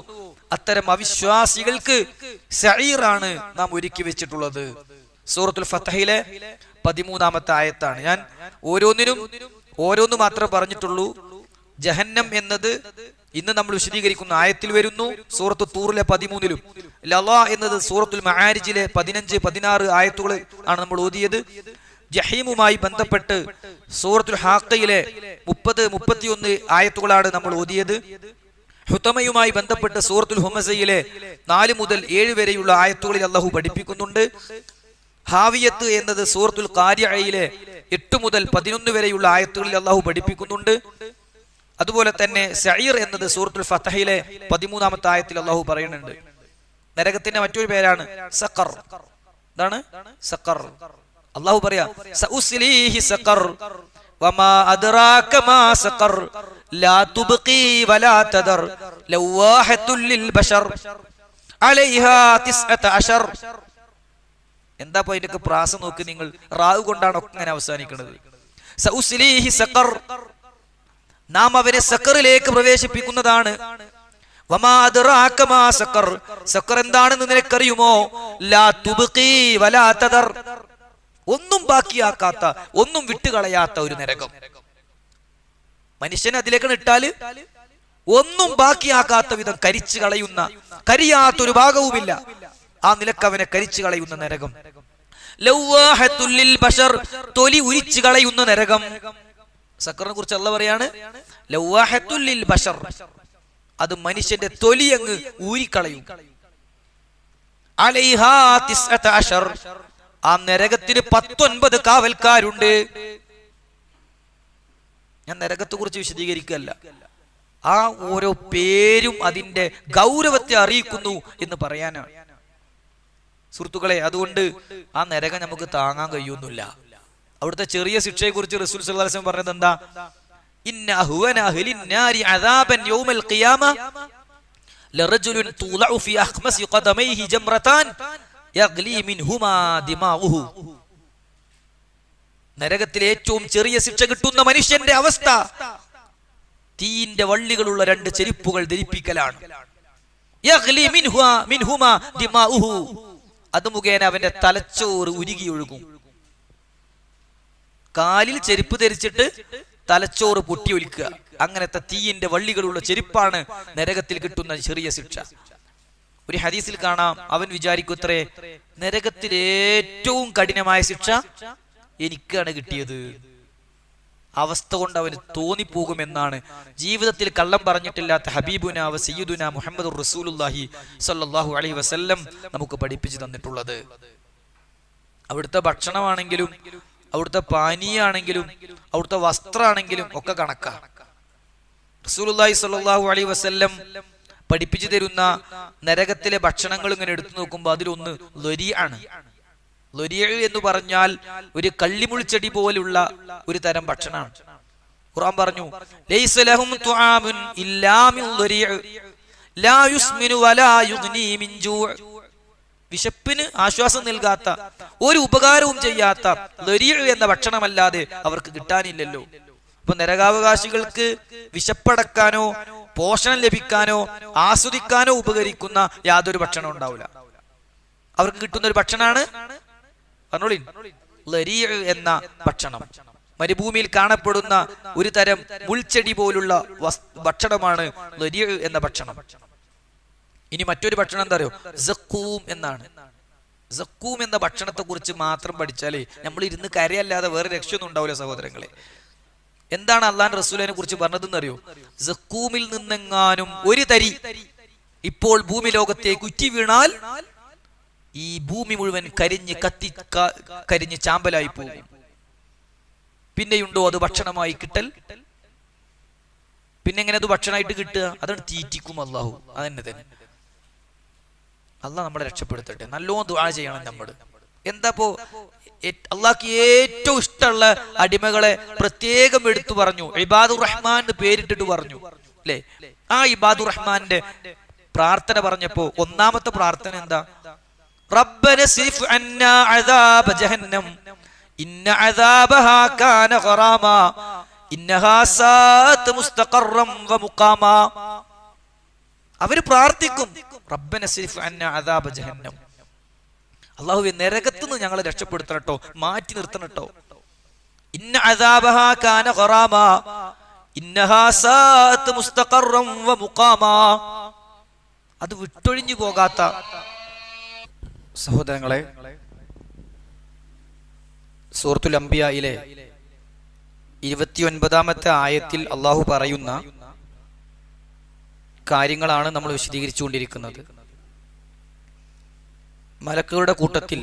അത്തരം അവിശ്വാസികൾക്ക് സഈറാണ് നാം ഒരുക്കി വെച്ചിട്ടുള്ളത്. സൂറത്തുൽ ഫത്ഹിലെ 13-ാമത്തെ ആയത്താണ്. ഞാൻ ഓരോന്ന് മാത്രമേ പറഞ്ഞിട്ടുള്ളൂ. ജഹന്നം എന്നത് ഇന്ന് നമ്മൾ വിശദീകരിക്കുന്ന ആയത്തിൽ വരുന്നു, സൂറത്തു തൂറിലെ 13-ലും. ലളാ എന്നത് സൂറത്തുൽ മആരിജിലെ 15-16 ആയത്തുകൾ ആണ് നമ്മൾ ഓതിയത്. ജഹീമുമായി ബന്ധപ്പെട്ട് സൂറത്തുൽ ഹാഖയിലെ 30-31 ആയത്തുകളാണ് നമ്മൾ ഓതിയത്. ഹുതമയുമായി ബന്ധപ്പെട്ട് സൂറത്തുൽ ഹുമസയിലെ 4 മുതൽ 7 വരെയുള്ള ആയത്തുകളിൽ അല്ലാഹു പഠിപ്പിക്കുന്നുണ്ട്. ഹാവിയത്ത് എന്നത് സൂറത്തുൽ ഖാരിഅയിലെ 8 മുതൽ 11 വരെയുള്ള ആയത്തുകളിൽ അല്ലാഹു പഠിപ്പിക്കുന്നുണ്ട്. അതുപോലെ തന്നെ സഈർ എന്നത് സൂറത്തുൽ ഫത്ഹിലെ 13-ാമത്തെ ആയത്തിൽ അല്ലാഹു പറയുന്നുണ്ട്. നരകത്തിന്റെ മറ്റൊരു പേരാണ് സഖർ. എന്താണ് സഖർ? അല്ലാഹു പറയാ, സഉസ്ലീഹി സഖർ വമാ അദ്റാക മാ സഖർ ലാ തുബ്ഖി വലാ തദർ ലവാഹത്തുൽ ലിൽ ബശർ അലൈഹാ 19. എന്താ പോയിന്റൊക്കെ പ്രാസം നോക്ക് നിങ്ങൾ. റാവ് കൊണ്ടാണ് ഒക്കെ ഇങ്ങനെ അവസാനിക്കുന്നത്. സഉസ്ലീഹി സഖർ, നാം അവരെ സഖറിലേക്ക് പ്രവേശിപ്പിക്കുന്നതാണ്. വമാ അദ്റാക മാ സഖർ, സഖർ എന്താണെന്ന് നിനക്കറിയുമോ? ലാ തുബ്ഖി വലാ തദർ, ഒന്നും ബാക്കിയാക്കാത്ത, ഒന്നും വിട്ടുകളയാത്ത ഒരു നരകം. മനുഷ്യനെ അതിലേക്ക് ഇട്ടാല് ഒന്നും ബാക്കിയാക്കാത്ത വിധം കരിച്ചു കളയുന്ന, കരിയാത്തൊരു ഭാഗവുമില്ല, ആ നിലക്ക് അവനെ കരിച്ചു കളയുന്ന നരകം. ലവാഹത്തുൽ ലിൽ ബശർ, തൊലി ഉരിച്ചു കളയുന്ന നരകം. സഖറിനെ കുറിച്ച് അല്ലാഹു പറയാണ് ലവാഹത്തുൽ ലിൽ ബശർ, അത് മനുഷ്യന്റെ തൊലി അങ്ങ് ഊരിക്കളയും. അലൈഹാ 19, ആ നരകത്തിന് 19 കാവൽക്കാരുണ്ട്. ഞാൻ നരകത്തെ കുറിച്ച് വിശദീകരിക്കുകയല്ല, ആ ഓരോ പേരും അതിന്റെ ഗൗരവത്തെ അറിയിക്കുന്നു എന്ന് പറയാനാണ് സുഹൃത്തുക്കളെ. അതുകൊണ്ട് ആ നരകം നമുക്ക് താങ്ങാൻ കഴിയൊന്നുമില്ല. അവിടുത്തെ ചെറിയ ശിക്ഷയെ കുറിച്ച് റസൂൽ സല്ലല്ലാഹു അലൈഹി വസല്ലം പറഞ്ഞത് എന്താ? ഇന്ന അഹ്വന അഹ്ലിൻ നാരി അദാബൻ യൗമൽ ഖിയാമ ലറജുലുൻ തുലഉ ഫി അഖ്മസി ഖദമൈഹി ജംറതാൻ യഗ്ലി മിൻഹുമാ ദിമാഉഹു. നരകത്തിലെ ഏറ്റവും ചെറിയ ശിക്ഷ കിട്ടുന്ന മനുഷ്യന്റെ അവസ്ഥ തീയിന്റെ വള്ളികളുള്ള 2 ചെരുപ്പുകൾ ധരിപ്പിക്കലാണ്. യഗ്ലി മിൻഹുമാ ദിമാഉഹു, അത് മുഖേന അവന്റെ തലച്ചോറ് ഉരുകി ഒഴുകും. കാലിൽ ചെരുപ്പ് ധരിച്ചിട്ട് തലച്ചോറ് പൊട്ടി ഒലിക്കുക, അങ്ങനത്തെ തീയിന്റെ വള്ളികളുള്ള ചെരുപ്പാണ് നരകത്തിൽ കിട്ടുന്ന ചെറിയ ശിക്ഷ. ഒരു ഹദീസിൽ കാണാം, അവൻ വിചാരിക്കുത്രേ, നരകത്തിൽ ഏറ്റവും കഠിനമായ ശിക്ഷ എനിക്കാണ് കിട്ടിയത്. അവസ്ഥ കൊണ്ട് അവന് തോന്നിപ്പോകുമെന്നാണ് ജീവിതത്തിൽ കള്ളം പറഞ്ഞിട്ടില്ലാത്ത ഹബീബുന വ സയ്യിദുന മുഹമ്മദുർ റസൂലുള്ളാഹി സ്വല്ലല്ലാഹു അലൈഹി വസല്ലം നമുക്ക് പഠിപ്പിച്ചു തന്നിട്ടുള്ളത്. അവിടുത്തെ ഭക്ഷണമാണെങ്കിലും, അവിടുത്തെ പാനീയാണെങ്കിലും, അവിടുത്തെ വസ്ത്രമാണെങ്കിലും ഒക്കെ കണക്കാണ്. റസൂലുള്ളാഹി സ്വല്ലല്ലാഹു അലൈഹി വസല്ലം പഠിപ്പിച്ചു തരുന്ന നരകത്തിലെ ഭക്ഷണങ്ങൾ ഇങ്ങനെ എടുത്തു നോക്കുമ്പോൾ അതിലൊന്ന് ലൊരി ആണ്. ലൊരി എന്ന് പറഞ്ഞാൽ ഒരു കള്ളിമുൾച്ചെടി പോലുള്ള ഒരു തരം ഭക്ഷണമാണ്. ഖുർആൻ പറഞ്ഞു, ലൈസ ലഹും തുആമുൻ ഇല്ലാ മിൻ ലൊരി ലാ യുസ്മിനു വലാ യുഗ്നി മിൻ ജൂ'. വിശപ്പിന് ആശ്വാസം നൽകാത്ത, ഒരു ഉപകാരവും ചെയ്യാത്ത ലൊരി എന്ന ഭക്ഷണമല്ലാതെ അവർക്ക് കിട്ടാനില്ലല്ലോ. അപ്പൊ നരകാവകാശികൾക്ക് വിശപ്പടക്കാനോ പോഷണം ലഭിക്കാനോ ആസ്വദിക്കാനോ ഉപകരിക്കുന്ന യാതൊരു ഭക്ഷണം ഉണ്ടാവില്ല. അവർക്ക് കിട്ടുന്ന ഒരു ഭക്ഷണമാണ് പറഞ്ഞോളി ലരീ എന്ന ഭക്ഷണം. മരുഭൂമിയിൽ കാണപ്പെടുന്ന ഒരു തരം മുൾച്ചെടി പോലുള്ള ഭക്ഷണമാണ് ലരീ എന്ന ഭക്ഷണം. ഇനി മറ്റൊരു ഭക്ഷണം എന്താ അറിയോ? സഖൂം എന്നാണ്. സഖൂം എന്ന ഭക്ഷണത്തെ കുറിച്ച് മാത്രം പഠിച്ചാലേ നമ്മൾ ഇരുന്ന് കരയല്ലാതെ വേറെ രക്ഷയൊന്നും ഉണ്ടാവില്ല സഹോദരങ്ങളെ. എന്താണ് അള്ളാഹുവിന്റെ റസൂലിനെ കുറിച്ച് പറഞ്ഞതെന്ന് അറിയോ? സഖൂമിൽ നിന്നെങ്ങാനും ഒരു തരി ഇപ്പോൾ ഭൂമി ലോകത്തേക്ക് ഉറ്റി വീണാൽ ഈ ഭൂമി മുഴുവൻ കരിഞ്ഞ് ചാമ്പലായി പോകും. പിന്നെയുണ്ടോ അത് ഭക്ഷണമായി കിട്ടൽ? പിന്നെ എങ്ങനെ അത് ഭക്ഷണമായിട്ട് കിട്ടുക? അതാണ് തീറ്റിക്കും അള്ളാഹു. അതന്നെ തന്നെ. അള്ളാഹ് നമ്മളെ രക്ഷപ്പെടുത്തട്ടെ. നല്ലോണം ദുആ ചെയ്യണം നമ്മൾ. എന്താപ്പോ അള്ളാഹ്ക്ക് ഏറ്റവും ഇഷ്ടമുള്ള അടിമകളെ പ്രത്യേകം എടുത്തു പറഞ്ഞു. ഇബാദുർ റഹ്മാൻ എന്ന് പേരിട്ടിട്ട് പറഞ്ഞു അല്ലേ? ആ ഇബാദുർ റഹ്മാന്റെ പ്രാർത്ഥന പറഞ്ഞപ്പോ ഒന്നാമത്തെ പ്രാർത്ഥന എന്താ? റബ്ബന സിഫ് അന്നാ അദാബ ജഹന്നം ഇന്ന അദാബഹാ കാന ഗറാമാ ഇന്നഹാ സാഅത് മുസ്തഖറം വ മുഖാമാ. അവര് പ്രാർത്ഥിക്കും, റബ്ബന സിഫ് അന്നാ അദാബ ജഹന്നം, അല്ലാഹുവേ നരകത്തുനിന്ന് ഞങ്ങളെ രക്ഷപ്പെടുത്തണട്ടോ, മാറ്റി നിർത്തണട്ടോ. ഇന്ന അദാബഹാ കാന ഗറാമാ ഇന്നഹാ സാഅത് മുസ്തഖറം വ മുഖാമാ. അത് വിട്ടൊഴിഞ്ഞു പോകാത്ത സഹോദരങ്ങളെ, സൂറത്തുൽ അംബിയായിലെ 29-ാമത്തെ ആയത്തിൽ അള്ളാഹു പറയുന്ന കാര്യങ്ങളാണ് നമ്മൾ വിശദീകരിച്ചുകൊണ്ടിരിക്കുന്നത്. മലക്കുകളുടെ കൂട്ടത്തിൽ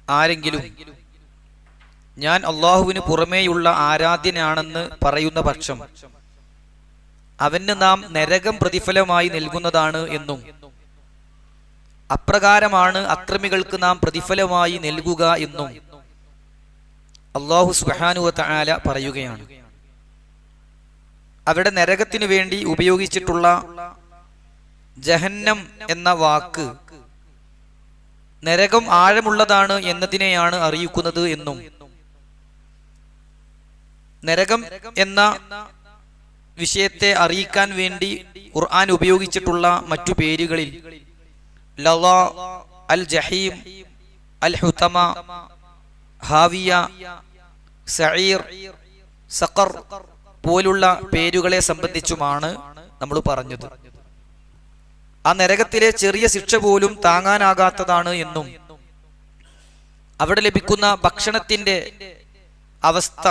ആരെങ്കിലും ഞാൻ അള്ളാഹുവിന് പുറമേയുള്ള ആരാധ്യനാണെന്ന് പറയുന്ന പക്ഷം അവന് നാം നരകം പ്രതിഫലമായി നൽകുന്നതാണ് എന്നും അപ്രകാരമാണ് അക്രമികൾക്ക് നാം പ്രതിഫലമായി നൽകുക എന്നും അല്ലാഹു സുബ്ഹാനഹു വ തആല പറയുകയാണ്. അവിടെ നരകത്തിനു വേണ്ടി ഉപയോഗിച്ചിട്ടുള്ള ജഹന്നം എന്ന വാക്ക് നരകം ആഴമുള്ളതാണ് എന്നതിനെയാണ് അറിയിക്കുന്നത് എന്നും നരകം എന്ന വിഷയത്തെ അറിയിക്കാൻ വേണ്ടി ഖുർആൻ ഉപയോഗിച്ചിട്ടുള്ള മറ്റു പേരുകളിൽ ലള, അൽ ജഹീം, അൽ ഹുതമ, ഹാവിയ, സഈർ, സഖർ പോലുള്ള പേരുകളെ സംബന്ധിച്ചുമാണ് നമ്മൾ പറഞ്ഞത്. ആ നരകത്തിലെ ചെറിയ ശിക്ഷ പോലും താങ്ങാനാകാത്തതാണ് എന്നും അവിടെ ലഭിക്കുന്ന ഭക്ഷണത്തിന്റെ അവസ്ഥ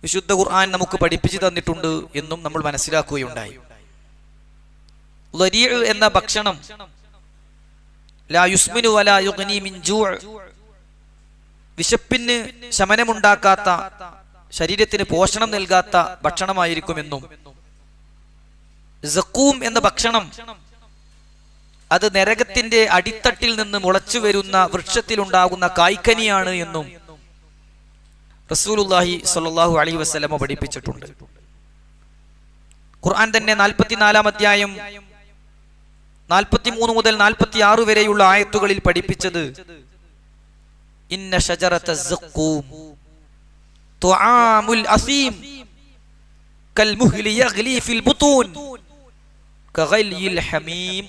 വിശുദ്ധ ഖുർആൻ നമുക്ക് പഠിപ്പിച്ചു തന്നിട്ടുണ്ട് എന്നും നമ്മൾ മനസ്സിലാക്കുകയുണ്ടായി. ലരീ എന്ന ഭക്ഷണം ലാ യുസ്മിനു വലാ യുഗ്നി മിൻ ജൂഅ്, വിശപ്പിന് ശമനമുണ്ടാക്കാത്ത, ശരീരത്തിന് പോഷണം നൽകാത്ത ഭക്ഷണമായിരിക്കുമെന്നും സഖൂം എന്ന ഭക്ഷണം അത് നരകത്തിന്റെ അടിത്തട്ടിൽ നിന്ന് മുളച്ചു വരുന്ന വൃക്ഷത്തിലുണ്ടാകുന്ന കായ്ക്കനിയാണ് എന്നും റസൂലുള്ളാഹി സ്വല്ലല്ലാഹു അലൈഹി വസല്ലം പഠിപ്പിച്ചിട്ടുണ്ട്. ഖുർആൻ തന്നെ 44-ാം അധ്യായം 43 മുതൽ 46 വരെയുള്ള ആയത്തുകളിൽ പഠിപ്പിച്ചത് ഇന്ന ഷജറത സഖൂം തുആമുൽ അസീം കൽമുഹ്ലി യഗ്ലി ഫിൽ ബുതൂൻ കഗലിൽ ഹമീം.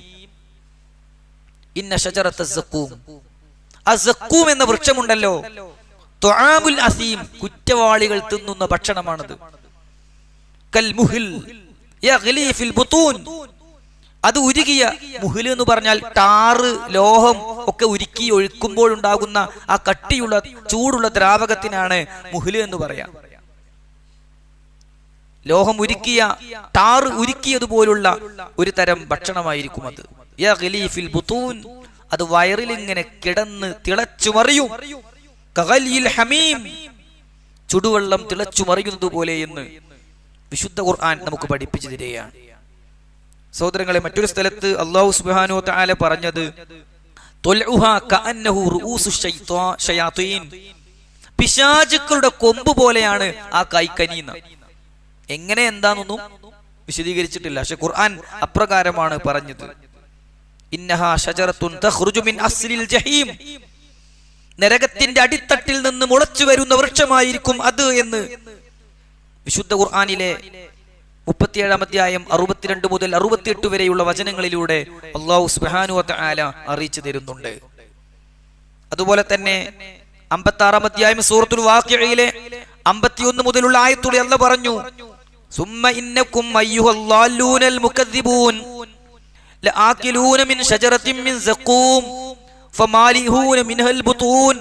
ഇന്ന ഷജറത സഖൂം, ആ സഖൂം എന്ന വൃക്ഷമുണ്ടല്ലോ, തുആമുൽ അസീം, കുറ്റവാളികൾ തിന്നുന്ന ഭക്ഷണമാണത്. കൽമുഹ്ൽ യഗ്ലി ഫിൽ ബുതൂൻ, അത് ഉരുകിയ, മുഹ്ൽ എന്ന് പറഞ്ഞാൽ ടാറ്, ലോഹം ഒക്കെ ഉരുക്കി ഒഴുക്കുമ്പോഴുണ്ടാകുന്ന ആ കട്ടിയുള്ള ചൂടുള്ള ദ്രാവകത്തിനാണ് മുഹ്ൽ എന്ന് പറയാം. ലോഹം ഉരുക്കിയ, ടാറ് ഉരുക്കിയതുപോലുള്ള ഒരു തരം ഭക്ഷണമായിരിക്കും അത്. യഗ്ലി ഫിൽ ബുതൂൻ, അത് വയറിൽ ഇങ്ങനെ കിടന്ന് തിളച്ചു മറിയും. കഗലിൽ ഹമീം, ചുടുവെള്ളം തിളച്ചു മറിയുന്നത് പോലെ എന്ന് വിശുദ്ധ ഖുർആൻ നമുക്ക് പഠിപ്പിച്ചു തരികയാണ്. സഹോദരങ്ങളെ, മറ്റൊരു സ്ഥലത്ത് അല്ലാഹു സുബ്ഹാനഹു വ തആല പറഞ്ഞത് തുൽഉഹാ കഅന്നഹു റൂഉസു ശയാതീൻ, പിശാചുക്കളുടെ കൊമ്പ് പോലെയാണ് ആ കൈക്കനി. എങ്ങനെ എന്താണെന്നൊന്നും വിശദീകരിച്ചിട്ടില്ല, പക്ഷെ ഖുർആൻ അപ്രകാരമാണ് പറഞ്ഞത്. ഇന്നഹാ ശജറത്തുൻ തഖ്റുജു മിൻ അസ്ലിൽ ജഹീം, നരകത്തിന്റെ അടിത്തട്ടിൽ നിന്ന് മുളച്ചു വരുന്ന വൃക്ഷമായിരിക്കും അത് എന്ന് വിശുദ്ധ ഖുർആനിലെ 37-ാം അധ്യായം 62 മുതൽ 68 വരെയുള്ള വചനങ്ങളിലൂടെ അല്ലാഹു സുബ്ഹാനഹു വ തആല അറിയിച്ചു തരുന്നുണ്ട്. അതുപോലെ തന്നെ 56-ാം അധ്യായം സൂറത്തുൽ വാഖിഅയിലെ 51 മുതലുള്ള ആയത്തുകൾ അല്ലാഹു പറഞ്ഞു, സുമ്മ ഇന്നകും അയ്യുഹൽ മുകദ്ദിബൂൻ ലആകിലൂന മിൻ ശജറത്തിൻ മിൻ സഖൂം ഫമാലിഹൂന മിൻഹൽ ബുതൂൻ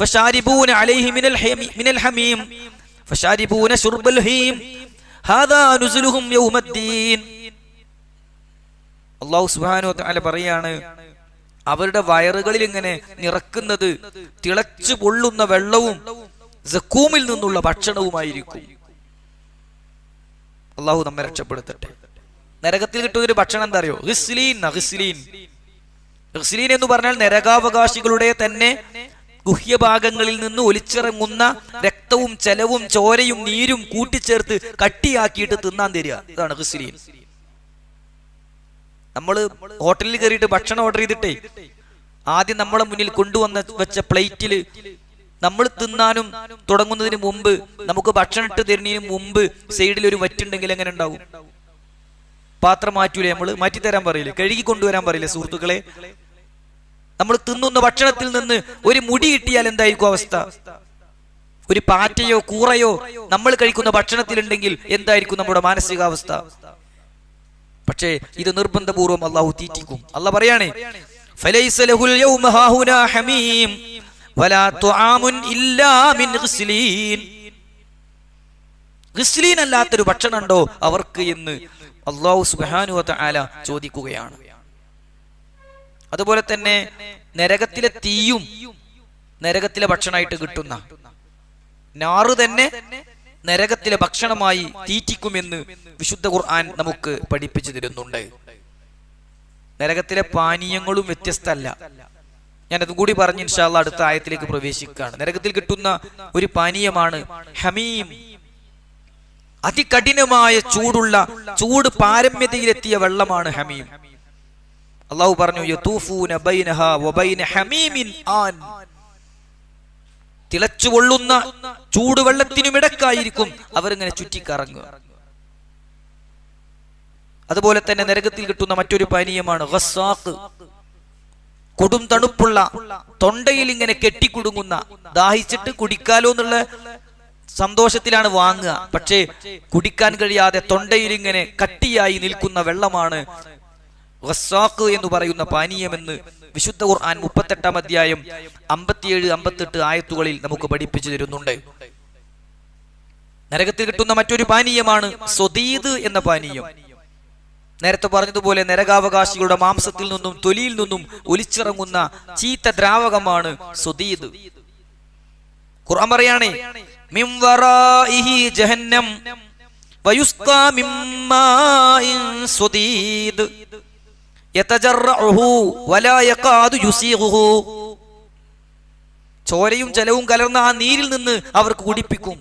ഫശാരിബൂന അലൈഹി മിനൽ ഹമീം ഫശാരിബൂന ശുർബൽ ഹീം ഹാദാ നുസുലുഹും യൗമദ്ദീൻ. അല്ലാഹു സുബ്ഹാനഹു വ തആല പറയാണ്, അവരുടെ വയറുകളിൽ ഇങ്ങനെ നിറക്കുന്നത് തിളച്ചു പൊള്ളുന്ന വെള്ളവും സഖൂമിൽ നിന്നുള്ള ഭക്ഷണവുമായിരിക്കും. അല്ലാഹു നമ്മെ രക്ഷപ്പെടുത്തട്ടെ. നരകത്തിൽ കിട്ടുന്ന ഒരു ഭക്ഷണം എന്താ അറിയോ? ഗിസ്ലീൻ എന്ന് പറഞ്ഞാൽ നരകാവകാശികളുടെ തന്നെ ഗുഹ്യഭാഗങ്ങളിൽ നിന്ന് ഒലിച്ചിറങ്ങുന്ന രക്തവും ചലവും ചോരയും നീരും കൂട്ടിച്ചേർത്ത് കട്ടിയാക്കിയിട്ട് തിന്നാൻ തരിക. ഇതാണ് ഗിസ്ലീൻ. നമ്മള് ഹോട്ടലിൽ കയറിയിട്ട് ഭക്ഷണം ഓർഡർ ചെയ്തിട്ടേ ആദ്യം നമ്മളെ മുന്നിൽ കൊണ്ടുവന്ന് വെച്ച പ്ലേറ്റില് നമ്മൾ തിന്നാനും തുടങ്ങുന്നതിന് മുമ്പ്, നമുക്ക് ഭക്ഷണം ഇട്ട് തരുന്നതിന് മുമ്പ് സൈഡിൽ ഒരു വറ്റുണ്ടെങ്കിൽ എങ്ങനെ ഉണ്ടാവും? പാത്രം മാറ്റൂലേ? നമ്മള് മാറ്റിത്തരാൻ പറയില്ലേ? കഴുകി കൊണ്ടുവരാൻ പറയില്ലേ? സുഹൃത്തുക്കളെ, നമ്മൾ തിന്നുന്ന ഭക്ഷണത്തിൽ നിന്ന് ഒരു മുടി കിട്ടിയാൽ എന്തായിരിക്കും അവസ്ഥ? ഒരു പാറ്റയോ കൂറയോ നമ്മൾ കഴിക്കുന്ന ഭക്ഷണത്തിലുണ്ടെങ്കിൽ എന്തായിരിക്കും നമ്മുടെ മാനസികാവസ്ഥ? പക്ഷേ ഇത് നിർബന്ധപൂർവ്വം അള്ളാഹു തീറ്റിക്കും. അള്ളാഹ് പറയാണ്, ഫലൈസ ലഹുൽ യൗമ ഹാഹുനാ ഹമീം വലാ തുആമുൻ ഇല്ലാ മിൻ ഗിസ്ലീൻ. ഗിസ്ലീൻ അല്ലാത്തൊരു ഭക്ഷണം ഉണ്ടോ അവർക്ക് എന്ന് അല്ലാഹു സുബ്ഹാനഹു വ തആല ചോദിക്കുകയാണ്. അതുപോലെ തന്നെ നരകത്തിലെ തീയും നരകത്തിലെ ഭക്ഷണമായിട്ട് കിട്ടുന്ന നാറ് തന്നെ നരകത്തിലെ ഭക്ഷണമായി തീറ്റിക്കുമെന്ന് വിശുദ്ധ ഖുർആൻ നമുക്ക് പഠിപ്പിച്ചു തരുന്നുണ്ട്. നരകത്തിലെ പാനീയങ്ങളും വ്യത്യസ്തമല്ല. ഞാനതും കൂടി പറഞ്ഞ് ഇൻഷാ അല്ലാഹ് അടുത്ത ആയത്തിലേക്ക് പ്രവേശിക്കുകയാണ്. നരകത്തിൽ കിട്ടുന്ന ഒരു പാനീയമാണ് ഹമീം. അതികഠിനമായ ചൂട് പാരമ്യതയിലെത്തിയ വെള്ളമാണ് ഹമീം. അല്ലാഹു പറഞ്ഞു, യതൂഫൂന ബൈനഹാ വബൈന ഹമീമിൻ ആൻ. തിളച്ചുകൊള്ളുന്ന ചൂടുവെള്ളത്തിനുമിടക്കായിരിക്കും അവരിങ്ങനെ ചുറ്റിക്കറങ്ങുക. അതുപോലെ തന്നെ നരകത്തിൽ കിട്ടുന്ന മറ്റൊരു പാനീയമാണ് ഗസ്സാഖ്. കൊടും തണുപ്പുള്ള, തൊണ്ടയിൽ ഇങ്ങനെ കെട്ടിക്കുടുങ്ങുന്ന, ദാഹിച്ചിട്ട് കുടിക്കാലോ എന്നുള്ള സന്തോഷത്തിലാണ് വാങ്ങുക, പക്ഷേ കുടിക്കാൻ കഴിയാതെ തൊണ്ടയിൽ ഇങ്ങനെ കട്ടിയായി നിൽക്കുന്ന വെള്ളമാണ് ഗസ്സാഖ് എന്ന് പറയുന്ന പാനീയമെന്ന് വിശുദ്ധ ഖുർആൻ 38-ാം അധ്യായം 57-58 ആയത്തുകളിൽ നമുക്ക് പഠിപ്പിച്ചു തരുന്നുണ്ട്. നരകത്തിൽ കിട്ടുന്ന മറ്റൊരു പാനീയമാണ് സ്വദീദ് എന്ന പാനീയം. നേരത്തെ പറഞ്ഞതുപോലെ നരകാവകാശികളുടെ മാംസത്തിൽ നിന്നും തൊലിയിൽ നിന്നും ഒലിച്ചിറങ്ങുന്ന ചീത്ത ദ്രാവകമാണ് സ്വദീദ്. ഖുർആൻ പറയാണ്, മിൻ വറാഇഹി ജഹന്നം വയുസ്ഖാ മിൻ മാഇൻ സ്വദീദ് യതജറഉഹു വലാ യഖാദു യുസീഗുഹു. ചോരയും ജലവും കലർന്ന ആ നീരിൽ നിന്ന് അവർക്ക് കുടിപ്പിക്കും,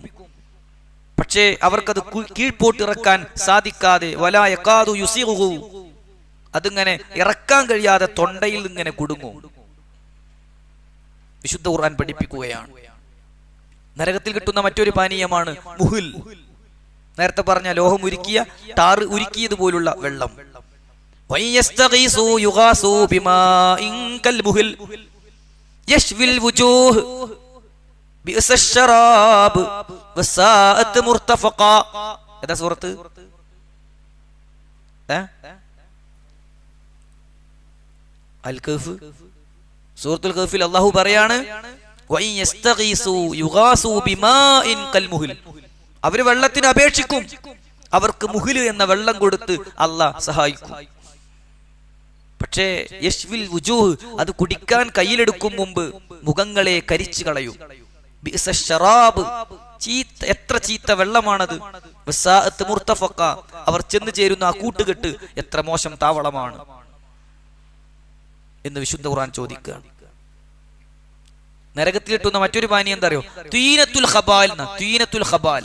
പക്ഷേ അവർക്കത് കീഴ്പോട്ട് ഇറക്കാൻ സാധിക്കാതെ വലാ യഖാദു യുസീഗുഹു, അതിങ്ങനെ ഇറക്കാൻ കഴിയാതെ തൊണ്ടയിൽ ഇങ്ങനെ കുടുങ്ങും. വിശുദ്ധ ഖുർആൻ പഠിപ്പിക്കുകയാണ്. നരകത്തിൽ കിട്ടുന്ന മറ്റൊരു പാനീയമാണ് മുഹുൽ. നേരത്തെ പറഞ്ഞ ലോഹം ഉരുക്കിയ, ടാറ് ഉരുക്കിയതുപോലുള്ള വെള്ളം. ഏതാ സൂറത്ത്? അൽ കഹ്ഫ്. സൂറത്തുൽ കഹ്ഫിൽ അല്ലാഹു പറയാണ്, അവര് വെള്ളത്തിന് അപേക്ഷിക്കും, അവർക്ക് മുഹില് എന്ന വെള്ളം കൊടുത്ത് അല്ലാഹ് സഹായിക്കും. പക്ഷേ യശ്വിൽ വുജൂഹ്, അത് കുടിക്കാൻ കയ്യിലെടുക്കും മുമ്പ് മുഖങ്ങളെ കരിച്ചു കളയും. എത്ര ചീത്ത വെള്ളമാണത്. അവർ ചെന്ന് ചേരുന്ന ആ കൂട്ടുകെട്ട് എത്ര മോശം താവളമാണ് എന്ന് വിശുദ്ധ ഖുർആൻ ചോദിക്കുകയാണ്. നരകത്തിൽ കിട്ടുന്ന മറ്റൊരു പാനീയം എന്താ അറിയോ? തീനത്തുൽ ഖബാൽ. തീനത്തുൽ ഖബാൽ,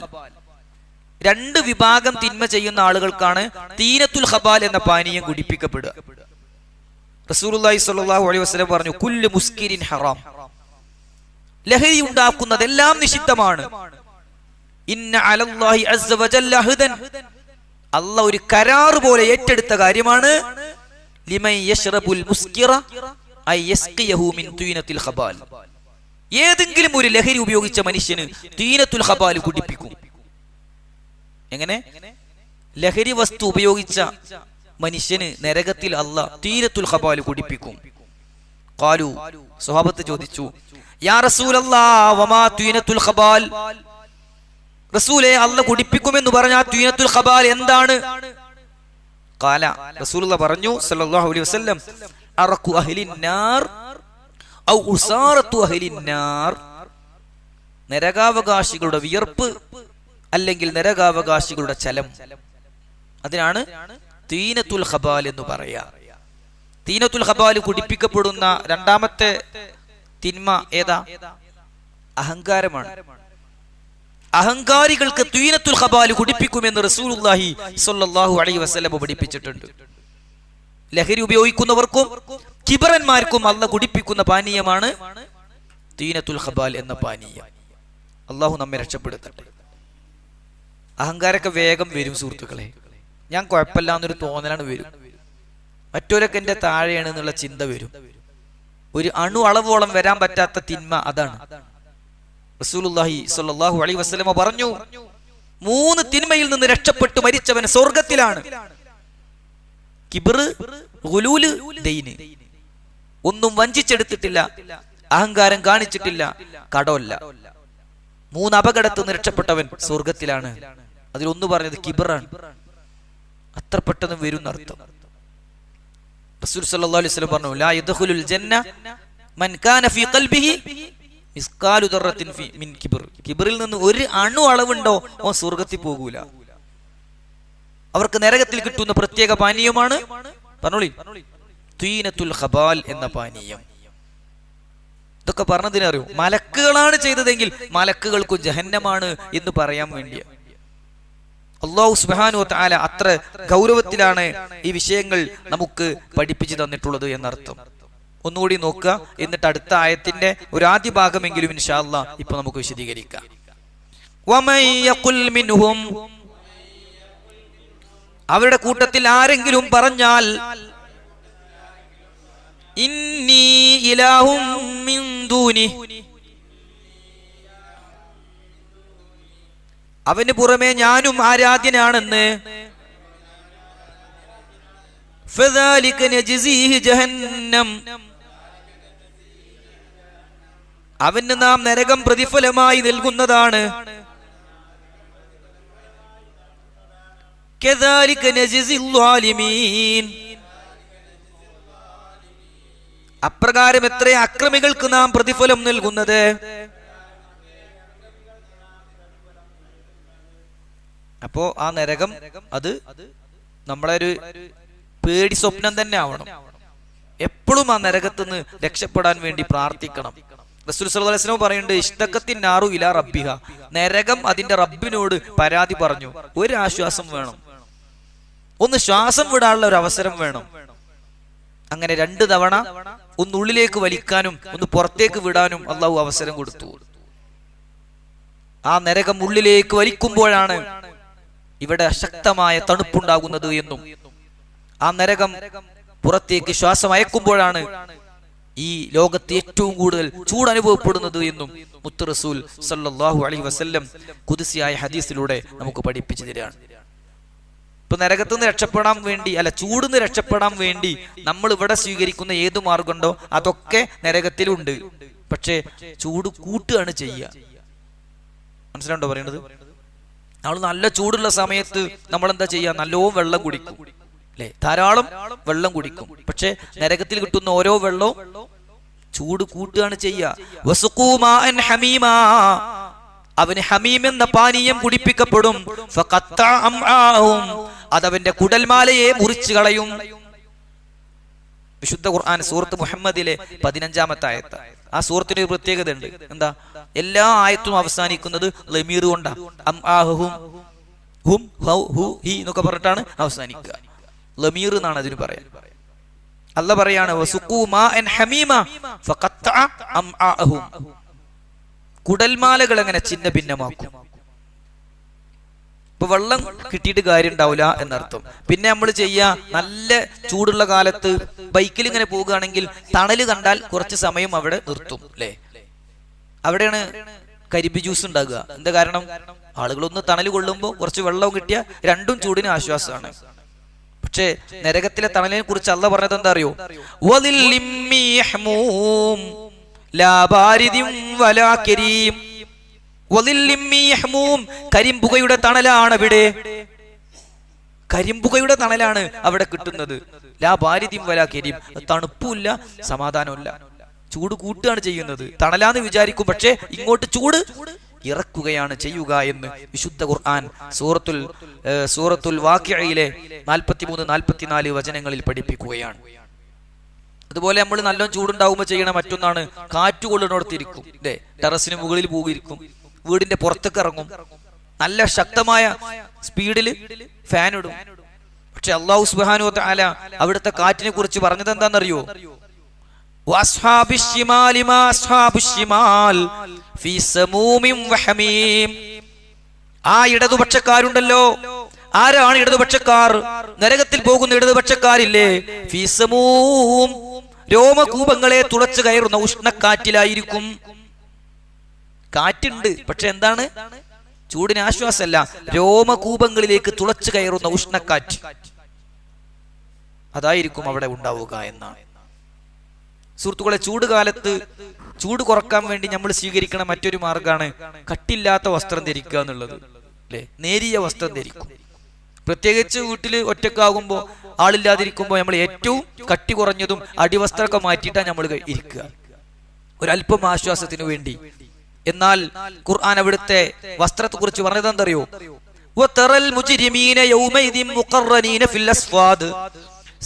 രണ്ട് വിഭാഗം തിന്മ ചെയ്യുന്ന ആളുകൾക്കാണ് തീനത്തുൽ ഖബാൽ എന്ന പാനീയം കുടിപ്പിക്കപ്പെടുക. റസൂലുള്ളാഹി സ്വല്ലല്ലാഹു അലൈഹി വസല്ലം പറഞ്ഞു, കുല്ലു മുസ്കിരിൻ ഹറാം. ലഹരി ഉണ്ടാക്കുന്നതെല്ലാം നിഷിദ്ധമാണ്. ഇന്ന അലല്ലാഹി അസ്സ വജല്ല അഹ്ദൻ. അല്ലാഹ് ഒരു കരാർ പോലെ ഏറ്റെടുത്ത കാര്യമാണ്. ലിമൻ യശ്റബുൽ മുസ്കിറ അയ് യസ്ഖിയഹു മിൻ തീനത്തിൽ ഖബാൽ. ഏതെങ്കിലും ഒരു ലഹരി ഉപയോഗിച്ച മനുഷ്യന് തീനത്തുൽ ഖബാൽ കുടിപ്പിക്കും. എങ്ങനെ? ലഹരി വസ്തു ഉപയോഗിച്ച മനുഷ്യന് നരകത്തിൽ അല്ലാഹ് തീനത്തുൽ ഖബാൽ കുടിപ്പിക്കും. ഖാലു, സ്വഹാബത്ത് ചോദിച്ചു, യാ റസൂലല്ലാഹ് വമാ തീനത്തുൽ ഖബാൽ. റസൂലേ, അല്ലാഹ് കുടിപ്പിക്കുമെന്ന് പറഞ്ഞ തീനത്തുൽ ഖബാൽ എന്താണ്? ഖാല റസൂലുള്ളാഹി പറഞ്ഞു സല്ലല്ലാഹു അലൈഹി വസല്ലം അറഖു അഹ്ലിന്നാർ ഔ ഉസാറത്തു അഹ്ലിന്നാർ, നരകാവകാശികളുടെ വിയർപ്പ് അല്ലെങ്കിൽ നരകാവകാശികളുടെ ചലം, അതിനാണ് തീനത്തുൽ ഖബാൽ എന്ന് പറയാ. തീനത്തുൽ ഖബാൽ കുടിപ്പിക്കപ്പെടുന്ന രണ്ടാമത്തെ തിന്മ ഏതാ? അഹങ്കാരമാണ്. അഹങ്കാരികൾക്ക് തീനത്തുൽ ഖബാൽ കുടിപ്പിക്കുമെന്ന് റസൂലുള്ളാഹി സ്വല്ലല്ലാഹു അലൈഹി വസല്ലം പഠിപ്പിച്ചിട്ടുണ്ട്. ലഹരി ഉപയോഗിക്കുന്നവർക്കും കിബറന്മാർക്കും അല്ലാഹു കുടിപ്പിക്കുന്ന പാനീയമാണ് തീനത്തുൽ ഖബാൽ എന്ന പാനീയം. അള്ളാഹു നമ്മെ രക്ഷപ്പെടുത്തട്ടെ. അഹങ്കാരമൊക്കെ വേഗം വരും സുഹൃത്തുക്കളെ. ഞാൻ കുഴപ്പമില്ല എന്നൊരു തോന്നലാണ് വരും. മറ്റൊരൊക്കെ എന്റെ താഴെയാണ് എന്നുള്ള ചിന്ത വരും. ഒരു അണു അളവോളം വരാൻ പറ്റാത്ത തിന്മ അതാണ്. റസൂലുള്ളാഹി സ്വല്ലല്ലാഹു അലൈഹി വസല്ലം പറഞ്ഞു, 3 തിന്മയിൽ നിന്ന് രക്ഷപ്പെട്ടു മരിച്ചവൻ സ്വർഗത്തിലാണ്. കിബ്ർ, ഗുലൂല്, ദൈന്. ഒന്നും വഞ്ചിച്ചെടുത്തിട്ടില്ല, അഹങ്കാരം കാണിച്ചിട്ടില്ല, കടമല്ല. 3 അപകടത്തിൽ നിന്ന് രക്ഷപ്പെട്ടവൻ സ്വർഗത്തിലാണ്. അതിലൊന്ന് പറഞ്ഞത് കിബ്റാണ്. അത്ര പെട്ടെന്ന് വരുന്ന അർത്ഥം. റസൂൽ സല്ലല്ലാഹു അലൈഹി വസല്ലം പറഞ്ഞു, ലാ യദ്ഖുലുൽ ജന്ന മൻ കാന ഫീ ഖൽബിഹി മിസ്കാലു ദർറത്തിൻ മിൻ കിബ്ർ. കിബ്റിൽ നിന്ന് ഒരു അണു അളവുണ്ടോ അവൻ സ്വർഗത്തിൽ പോകൂല. അവർക്ക് നരകത്തിൽ കിട്ടുന്ന പ്രത്യേക പാനീയമാണ് പറഞ്ഞോളി തീനത്തുൽ ഖബാൽ എന്ന പാനീയം. ഇതൊക്കെ പറഞ്ഞതിനറിയോ, മലക്കുകളാണ് ചെയ്തതെങ്കിൽ മലക്കുകൾക്കും ജഹന്നമാണ് എന്ന് പറയാൻ വേണ്ടിയ. അല്ലാഹു സുബ്ഹാനഹു വ തആല അത്ര ഗൗരവത്തിലാണ് ഈ വിഷയങ്ങൾ നമുക്ക് പഠിപ്പിച്ചു തന്നിട്ടുള്ളത് എന്നർത്ഥം. ഒന്നുകൂടി നോക്കുക, എന്നിട്ട് അടുത്ത ആയത്തിന്റെ ഒരു ആദ്യ ഭാഗമെങ്കിലും ഇൻഷാ അല്ലാഹ് ഇപ്പൊ നമുക്ക് വിശദീകരിക്കാം. വമൻ യഖുൽ മിൻഹും, അവരുടെ കൂട്ടത്തിൽ ആരെങ്കിലും പറഞ്ഞാൽ ഇന്നി ഇലാഹും മിൻ ദൂനി, അവന് പുറമെ ഞാനും ആരാധ്യനാണെന്ന്, ഫദാലിക നജ്സിഹി ജഹന്നം, അവന് നാം നരകം പ്രതിഫലമായി നൽകുന്നതാണ്. കദാലിക നജ്സിൽ ളാലിമീൻ, അപ്രകാരം എത്ര അക്രമികൾക്ക് നാം പ്രതിഫലം നൽകുന്നത്. അപ്പോ ആ നരകം അത് നമ്മളെ ഒരു പേടി സ്വപ്നം തന്നെ ആവണം. എപ്പോഴും ആ നരകത്തുനിന്ന് രക്ഷപ്പെടാൻ വേണ്ടി പ്രാർത്ഥിക്കണം. റസൂൽ സല്ലല്ലാഹു അലൈഹി വസല്ലം പറയുന്നുണ്ട്, ഇഷ്തഖത്തിൻ നാറു ഇലാ റബ്ബിഹ, നരകം അതിന്റെ റബ്ബിനോട് പരാതി പറഞ്ഞു. ഒരു ആശ്വാസം വേണം, ഒന്ന് ശ്വാസം വിടാനുള്ള ഒരു അവസരം വേണം. അങ്ങനെ 2 തവണ ഒന്നുള്ളിലേക്ക് വലിക്കാനും ഒന്ന് പുറത്തേക്ക് വിടാനും അള്ളാഹു അവസരം കൊടുത്തു. ആ നരകം ഉള്ളിലേക്ക് വലിക്കുമ്പോഴാണ് ഇവിടെ ശക്തമായ തണുപ്പുണ്ടാകുന്നത് എന്നും, ആ നരകം പുറത്തേക്ക് ശ്വാസം അയക്കുമ്പോഴാണ് ഈ ലോകത്ത് ഏറ്റവും കൂടുതൽ ചൂട് അനുഭവപ്പെടുന്നത് എന്നും മുത്ത് റസൂൽ സല്ലല്ലാഹു അലൈഹി വസല്ലം ഖുദ്സിയായ ഹദീസിലൂടെ നമുക്ക് പഠിപ്പിച്ചു തരികയാണ്. ഇപ്പൊ നരകത്തുനിന്ന് രക്ഷപ്പെടാൻ വേണ്ടി, അല്ല ചൂടുന്ന് രക്ഷപ്പെടാൻ വേണ്ടി നമ്മൾ ഇവിടെ സ്വീകരിക്കുന്ന ഏതു മാർഗമുണ്ടോ അതൊക്കെ നരകത്തിലുണ്ട്. പക്ഷെ ചൂട് കൂട്ടുകയാണ് ചെയ്യുക. മനസ്സിലാണ്ടോ പറയുന്നത്? നമ്മൾ നല്ല ചൂടുള്ള സമയത്ത് നമ്മൾ എന്താ ചെയ്യുക? നല്ലോണം വെള്ളം കുടിക്കും, അല്ലെ? ധാരാളം വെള്ളം കുടിക്കും. പക്ഷെ നരകത്തിൽ കിട്ടുന്ന ഓരോ വെള്ളവും ചൂട് കൂട്ടുകയാണ് ചെയ്യുക. അവന് ഹമീം എന്ന പാനീയം കുടിപ്പിക്കപ്പെടും. അതവന്റെ കുടൽമാലയെ മുറിച്ചു കളയും. വിശുദ്ധ ഖുർആൻ സൂറത്ത് മുഹമ്മദിലെ 15-ാമത്തെ ആയത്ത്. ആ സൂറത്തിന് ഒരു പ്രത്യേകത ഉണ്ട്. എന്താ? എല്ലാ ആയത്തും അവസാനിക്കുന്നത് ലമീർ കൊണ്ടാ. എന്നൊക്കെ പറഞ്ഞിട്ടാണ് അവസാനിക്കുക. ലമീർ എന്നാണ് അതിന് പറയാൻ. അല്ലാഹ് പറയാണ്, കുടൽമാലകൾ എങ്ങനെ ചിന്ന ഭിന്നമാക്കും. ഇപ്പൊ വെള്ളം കിട്ടിയിട്ട് കാര്യം ഉണ്ടാവില്ല എന്നർത്ഥം. പിന്നെ നമ്മൾ ചെയ്യാ, നല്ല ചൂടുള്ള കാലത്ത് ബൈക്കിൽ ഇങ്ങനെ പോവുകയാണെങ്കിൽ തണല് കണ്ടാൽ കുറച്ച് സമയം അവിടെ നിർത്തും, അല്ലെ? അവിടെയാണ് കരിമ്പ് ജ്യൂസ് ഉണ്ടാകുക. എന്താ കാരണം? ആളുകളൊന്ന് തണല് കൊള്ളുമ്പോൾ കുറച്ച് വെള്ളവും കിട്ടിയ രണ്ടും ചൂടിന് ആശ്വാസമാണ്. പക്ഷേ നരകത്തിലെ തണലിനെ കുറിച്ച് അല്ലാഹ് പറഞ്ഞത് എന്താ അറിയോ? കരിമ്പുകയുടെ തണലാണ് ഇവിടെ. കരിമ്പുകയുടെ തണലാണ് അവിടെ കിട്ടുന്നത്. ലാ ബാരിദിൻ വലാ കരീം, തണുപ്പുമില്ല സമാധാനമില്ല, ചൂട് കൂട്ടുകയാണ് ചെയ്യുന്നത്. തണലാന്ന് വിചാരിക്കും, പക്ഷേ ഇങ്ങോട്ട് ചൂട് ഇറക്കുകയാണ് ചെയ്യുക എന്ന് വിശുദ്ധ ഖുർആൻ സൂറത്തുൽ വാഖിഅയിലെ 43-44 വചനങ്ങളിൽ പഠിപ്പിക്കുകയാണ്. അതുപോലെ നമ്മൾ നല്ലോണം ചൂടുണ്ടാവുമ്പോൾ ചെയ്യണ മറ്റൊന്നാണ് കാറ്റ് കൊള്ളുന്നിടത്തിരിക്കും. അല്ലേ, ടെറസിന് മുകളിൽ പോയിരിക്കും, വീടിന്റെ പുറത്തേക്ക് ഇറങ്ങും, നല്ല ശക്തമായ സ്പീഡിൽ ഫാൻ ഇടും. പക്ഷെ അല്ലാഹു സുബ്ഹാനഹു വ തആല അവിടുത്തെ കാറ്റിനെ കുറിച്ച് പറഞ്ഞത് എന്താണെന്നറിയോ? ആ ഇടതുപക്ഷക്കാരുണ്ടല്ലോ, ആരാണ് ഇടതുപക്ഷക്കാർ? നരകത്തിൽ പോകുന്ന ഇടതുപക്ഷക്കാരില്ലേ? ഫീസമൂം, രോമകൂപങ്ങളെ തുളച്ചു കയറുന്ന ഉഷ്ണക്കാറ്റിലായിരിക്കും. കാറ്റുണ്ട്, പക്ഷെ എന്താണ്? ചൂടിന് ആശ്വാസമല്ല, രോമകൂപങ്ങളിലേക്ക് തുളച്ചു കയറുന്ന ഉഷ്ണക്കാറ്റ്, അതായിരിക്കും അവിടെ ഉണ്ടാവുക എന്നാണ്. സുഹൃത്തുക്കളെ, ചൂട് കാലത്ത് ചൂട് കുറക്കാൻ വേണ്ടി നമ്മൾ സ്വീകരിക്കണ മറ്റൊരു മാർഗമാണ് കട്ടില്ലാത്ത വസ്ത്രം ധരിക്കുക എന്നുള്ളത്. അല്ലെ, നേരിയ വസ്ത്രം ധരിക്കും. പ്രത്യേകിച്ച് വീട്ടിൽ ഒറ്റക്കാകുമ്പോൾ, ആളില്ലാതിരിക്കുമ്പോൾ നമ്മൾ ഏറ്റവും കട്ടി കുറഞ്ഞതും അടിവസ്ത്രമൊക്കെ മാറ്റിയിട്ടാണ് നമ്മൾ ഇരിക്കുക, ഒരല്പം ആശ്വാസത്തിന് വേണ്ടി. എന്നാൽ ഖുർആൻ അവിടുത്തെ വസ്ത്രത്തെ കുറിച്ച് പറഞ്ഞത് എന്തറിയോ? വതറൽ മുജ്രിമീന യൗമൈദിൻ മുഖറനീന ഫിൽ അസ്ഫാദ്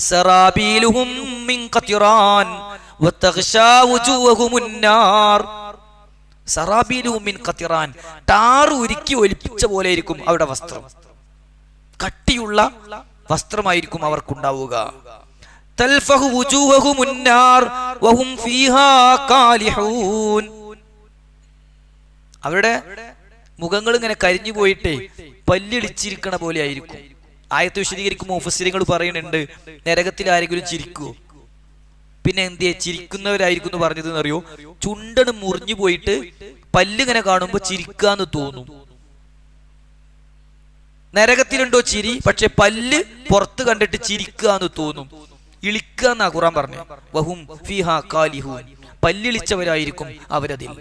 സറാബീലുഹും മിൻ ഖതിറാൻ വതഗ്ശാ വുജൂഹുമുൻ നാർ. സറാബീലുഹും മിൻ ഖതിറാൻ, ടാർ ഉരുക്കി ഒലിപ്പിച്ച പോലെ ആയിരിക്കും അവിടെ വസ്ത്രം, കട്ടിയുള്ള വസ്ത്രമായിരിക്കും അവർക്കുണ്ടാവുക. തൽഫഹു വുജൂഹുമുൻ നാർ വഹും ഫീഹാ കാലിഹൂൻ. അവരുടെ മുഖങ്ങൾ ഇങ്ങനെ കരിഞ്ഞു പോയിട്ടേ പല്ലിളിച്ചിരിക്കണ പോലെ ആയിരിക്കും. ആയത്ത് വിശദീകരിക്കുമ്പോൾ മുഫസ്സിറുകൾ പറയുന്നുണ്ട്, നരകത്തിൽ ആരെങ്കിലും ചിരിക്കുവോ? പിന്നെ എന്തിയെ ചിരിക്കുന്നവരായിരിക്കും എന്ന് പറഞ്ഞത് എന്നറിയോ? ചുണ്ടണ് മുറിഞ്ഞു പോയിട്ട് പല്ലിങ്ങനെ കാണുമ്പോ ചിരിക്കാന്ന് തോന്നും. നരകത്തിലുണ്ടോ ചിരി? പക്ഷെ പല്ല് പുറത്ത് കണ്ടിട്ട് ചിരിക്കാന്ന് തോന്നും. ഇളിക്കുക എന്നാ ഖുർആൻ പറഞ്ഞു. വഹും ഫീഹാ കാലിഹൂൻ, പല്ലിളിച്ചവരായിരിക്കും അവരതിൽ.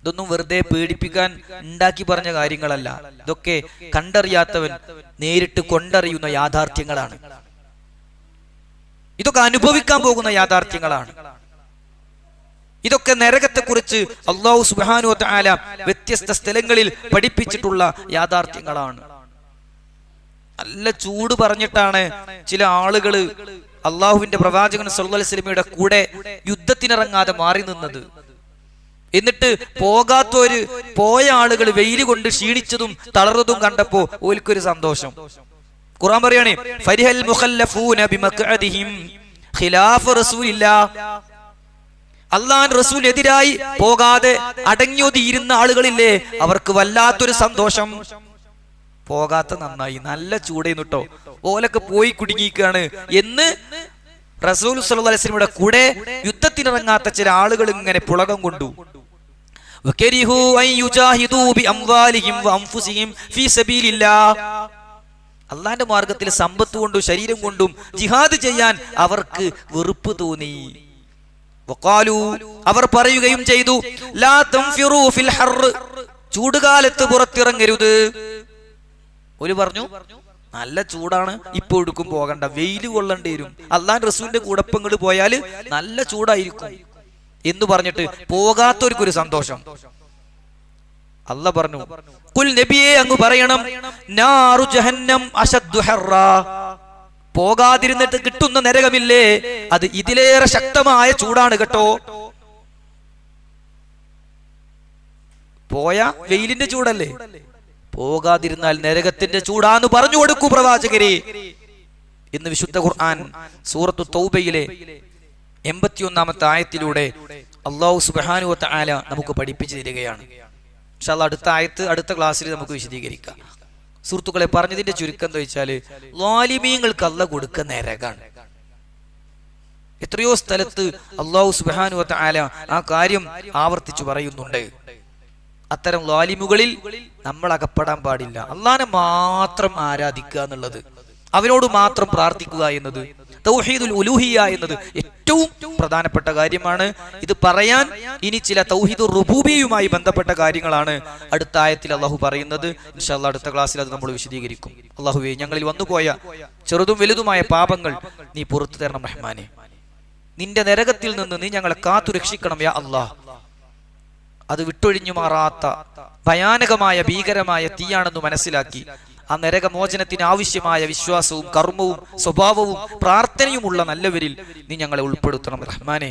ഇതൊന്നും വെറുതെ പേടിപ്പിക്കാൻ ഉണ്ടാക്കി പറഞ്ഞ കാര്യങ്ങളല്ല, ഇതൊക്കെ കണ്ടറിയാത്തവൻ നേരിട്ട് കൊണ്ടറിയുന്ന യാഥാർത്ഥ്യങ്ങളാണ്. ഇതൊക്കെ അനുഭവിക്കാൻ പോകുന്ന യാഥാർത്ഥ്യങ്ങളാണ്. ഇതൊക്കെ നരകത്തെക്കുറിച്ച് അല്ലാഹു സുബ്ഹാനഹു വ തആല വ്യത്യസ്ത സ്ഥലങ്ങളിൽ പഠിപ്പിച്ചിട്ടുള്ള യാഥാർത്ഥ്യങ്ങളാണ്. നല്ല ചൂട് പറഞ്ഞിട്ടാണ് ചില ആളുകൾ അള്ളാഹുവിന്റെ പ്രവാചകൻ സല്ലല്ലാഹു അലൈഹി വസല്ലമയുടെ കൂടെ യുദ്ധത്തിനിറങ്ങാതെ മാറി നിന്നത്. എന്നിട്ട് പോയ ആളുകൾ വെയിൽ കൊണ്ട് ക്ഷീണിച്ചതും തളർന്നതും കണ്ടപ്പോ ഓൽക്കൊരു സന്തോഷം. ഖുർആൻ പറയാണ്, ഫരിഹൽ മുഖല്ലഫൂന ബിമഖഅദിഹിം ഖിലാഫ റസൂലില്ലാഹ്. അല്ലാഹുവിന്റെ റസൂലിനെതിരായി പോകാതെ അടങ്ങിയൊതിയിരുന്ന ആളുകളില്ലേ, അവർക്ക് വല്ലാത്തൊരു സന്തോഷം. പോകാത്ത നന്നായി, നല്ല ചൂടേന്നു ട്ടോ, ഓലൊക്കെ പോയി കുടുങ്ങിക്കാണ് എന്ന് റസൂൽ സല്ലല്ലാഹു അലൈഹി വസല്ലമയുടെ കൂടെ യുദ്ധത്തിനിറങ്ങാത്ത ചില ആളുകൾ ഇങ്ങനെ പുളകം കൊണ്ടു. അള്ളാന്റെ മാർഗത്തിൽ സമ്പത്ത് കൊണ്ടും ശരീരം കൊണ്ടും ജിഹാദ് ചെയ്യാൻ അവർക്ക് വെറുപ്പ് തോന്നി. അവർ പറയുകയും ചെയ്തു, ലാ തൻഫിറൂ ഫിൽ ഹർർ, ചൂടുകാലത്ത് പുറത്തിറങ്ങരുത്. ഒരു പറഞ്ഞു, നല്ല ചൂടാണ്, ഇപ്പൊ എടുക്കും പോകണ്ട, വെയിൽ കൊള്ളേണ്ടി വരും, അള്ളാന്റെ റസൂലിന്റെ കൂടപ്പങ്ങൾ പോയാൽ നല്ല ചൂടായിരിക്കും എന്ന് പറഞ്ഞിട്ട് പോകാത്തവർക്കൊരു സന്തോഷം. അല്ലാഹ് പറഞ്ഞു, കുൽ നബിയെ അങ്ങ് പറയണം, നാറു ജഹന്നം അശദ്ദു ഹർറാ, പോകാതിരുന്നിട്ട് കിട്ടുന്ന നരകമില്ലേ, അത് ഇതിലേറെ ശക്തമായ ചൂടാണ് കേട്ടോ. പോയ വെയിലിന്റെ ചൂടല്ലേ, പോകാതിരുന്നാൽ നരകത്തിന്റെ ചൂടാന്ന് പറഞ്ഞു കൊടുക്കൂ പ്രവാചകരെ എന്ന് വിശുദ്ധ ഖുർആൻ സൂറത്തു തൗബയിലെ 81-ാമത്തെ ആയത്തിലൂടെ അല്ലാഹു സുബ്ഹാനഹു വ തആല നമുക്ക് പഠിപ്പിച്ചു തരികയാണ്. ഇൻഷാ അല്ലാഹ് അടുത്ത ആയത്ത് അടുത്ത ക്ലാസ്സിൽ നമുക്ക് വിശദീകരിക്കാം. സുഹൃത്തുക്കളെ, പറഞ്ഞതിന്റെ ചുരുക്കം എന്താ വെച്ചാല്, ളാലിമീങ്ങൾക്ക് അല്ലാഹ് കൊടുക്കുന്ന നരകാണ്. എത്രയോ സ്ഥലത്ത് അല്ലാഹു സുബ്ഹാനഹു വ തആല ആ കാര്യം ആവർത്തിച്ചു പറയുന്നുണ്ട്. അത്തരം ളാലിമുകളിൽ നമ്മൾ അകപ്പെടാൻ പാടില്ല. അള്ളാഹനെ മാത്രം ആരാധിക്കുക എന്നുള്ളത്, അവനോട് മാത്രം പ്രാർത്ഥിക്കുക എന്നത്, തൗഹീദുൽ ഉലൂഹിയ എന്നത് ഏറ്റവും പ്രധാനപ്പെട്ട കാര്യമാണ്. ഇത് പറയാൻ ഇനി ചില തൗഹീദുർ റുബൂബിയയുമായി ബന്ധപ്പെട്ട കാര്യങ്ങളാണ് അടുത്ത ആയത്തിൽ അള്ളാഹു പറയുന്നത്. ഇൻഷാ അല്ലാഹ് അടുത്ത ക്ലാസ്സിൽ അത് നമ്മൾ വിശദീകരിക്കും. അള്ളാഹുവേ, ഞങ്ങളിൽ വന്നുപോയ ചെറുതും വലുതുമായ പാപങ്ങൾ നീ പുറത്തു തരണം റഹ്മാനെ. നിന്റെ നരകത്തിൽ നിന്ന് നീ ഞങ്ങളെ കാത്തു രക്ഷിക്കണം യാ അല്ലാഹ്. അത് വിട്ടൊഴിഞ്ഞു മാറാത്ത ഭയാനകമായ ഭീകരമായ തീയാണെന്ന് മനസ്സിലാക്കി ആ നരകമോചനത്തിന് ആവശ്യമായ വിശ്വാസവും കർമ്മവും സ്വഭാവവും പ്രാർത്ഥനയുമുള്ള നല്ലവരിൽ നീ ഞങ്ങളെ ഉൾപ്പെടുത്തണം റഹ്മാനെ.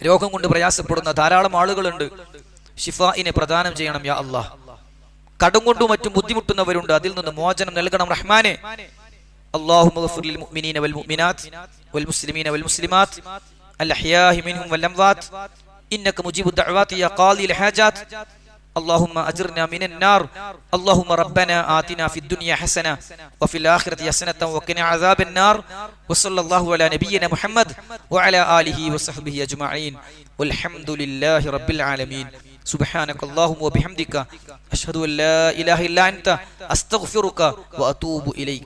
രോഗം കൊണ്ട് പ്രയാസപ്പെടുന്ന ധാരാളം ആളുകളുണ്ട്. ഷിഫാഇനെ പ്രദാനം ചെയ്യണം യാ അല്ലാഹ്. കടം കൊണ്ടും മറ്റും ബുദ്ധിമുട്ടുന്നവരുണ്ട്. അതിൽ നിന്ന് മോചനം നൽകണം റഹ്മാനെ. اللهم اغفر للمؤمنين والمؤمنات والمسلمين والمسلمات الأحياء منهم والأموات إنك مجيب الدعوات يا قاضي الحاجات اللهم أجرنا من النار اللهم ربنا آتنا في الدنيا حسنة وفي الآخرة حسنة وقنا عذاب النار وصلى الله على نبينا محمد وعلى آله وصحبه أجمعين والحمد لله رب العالمين سبحانك اللهم وبحمدك أشهد أن لا إله إلا أنت أستغفرك وأتوب إليك.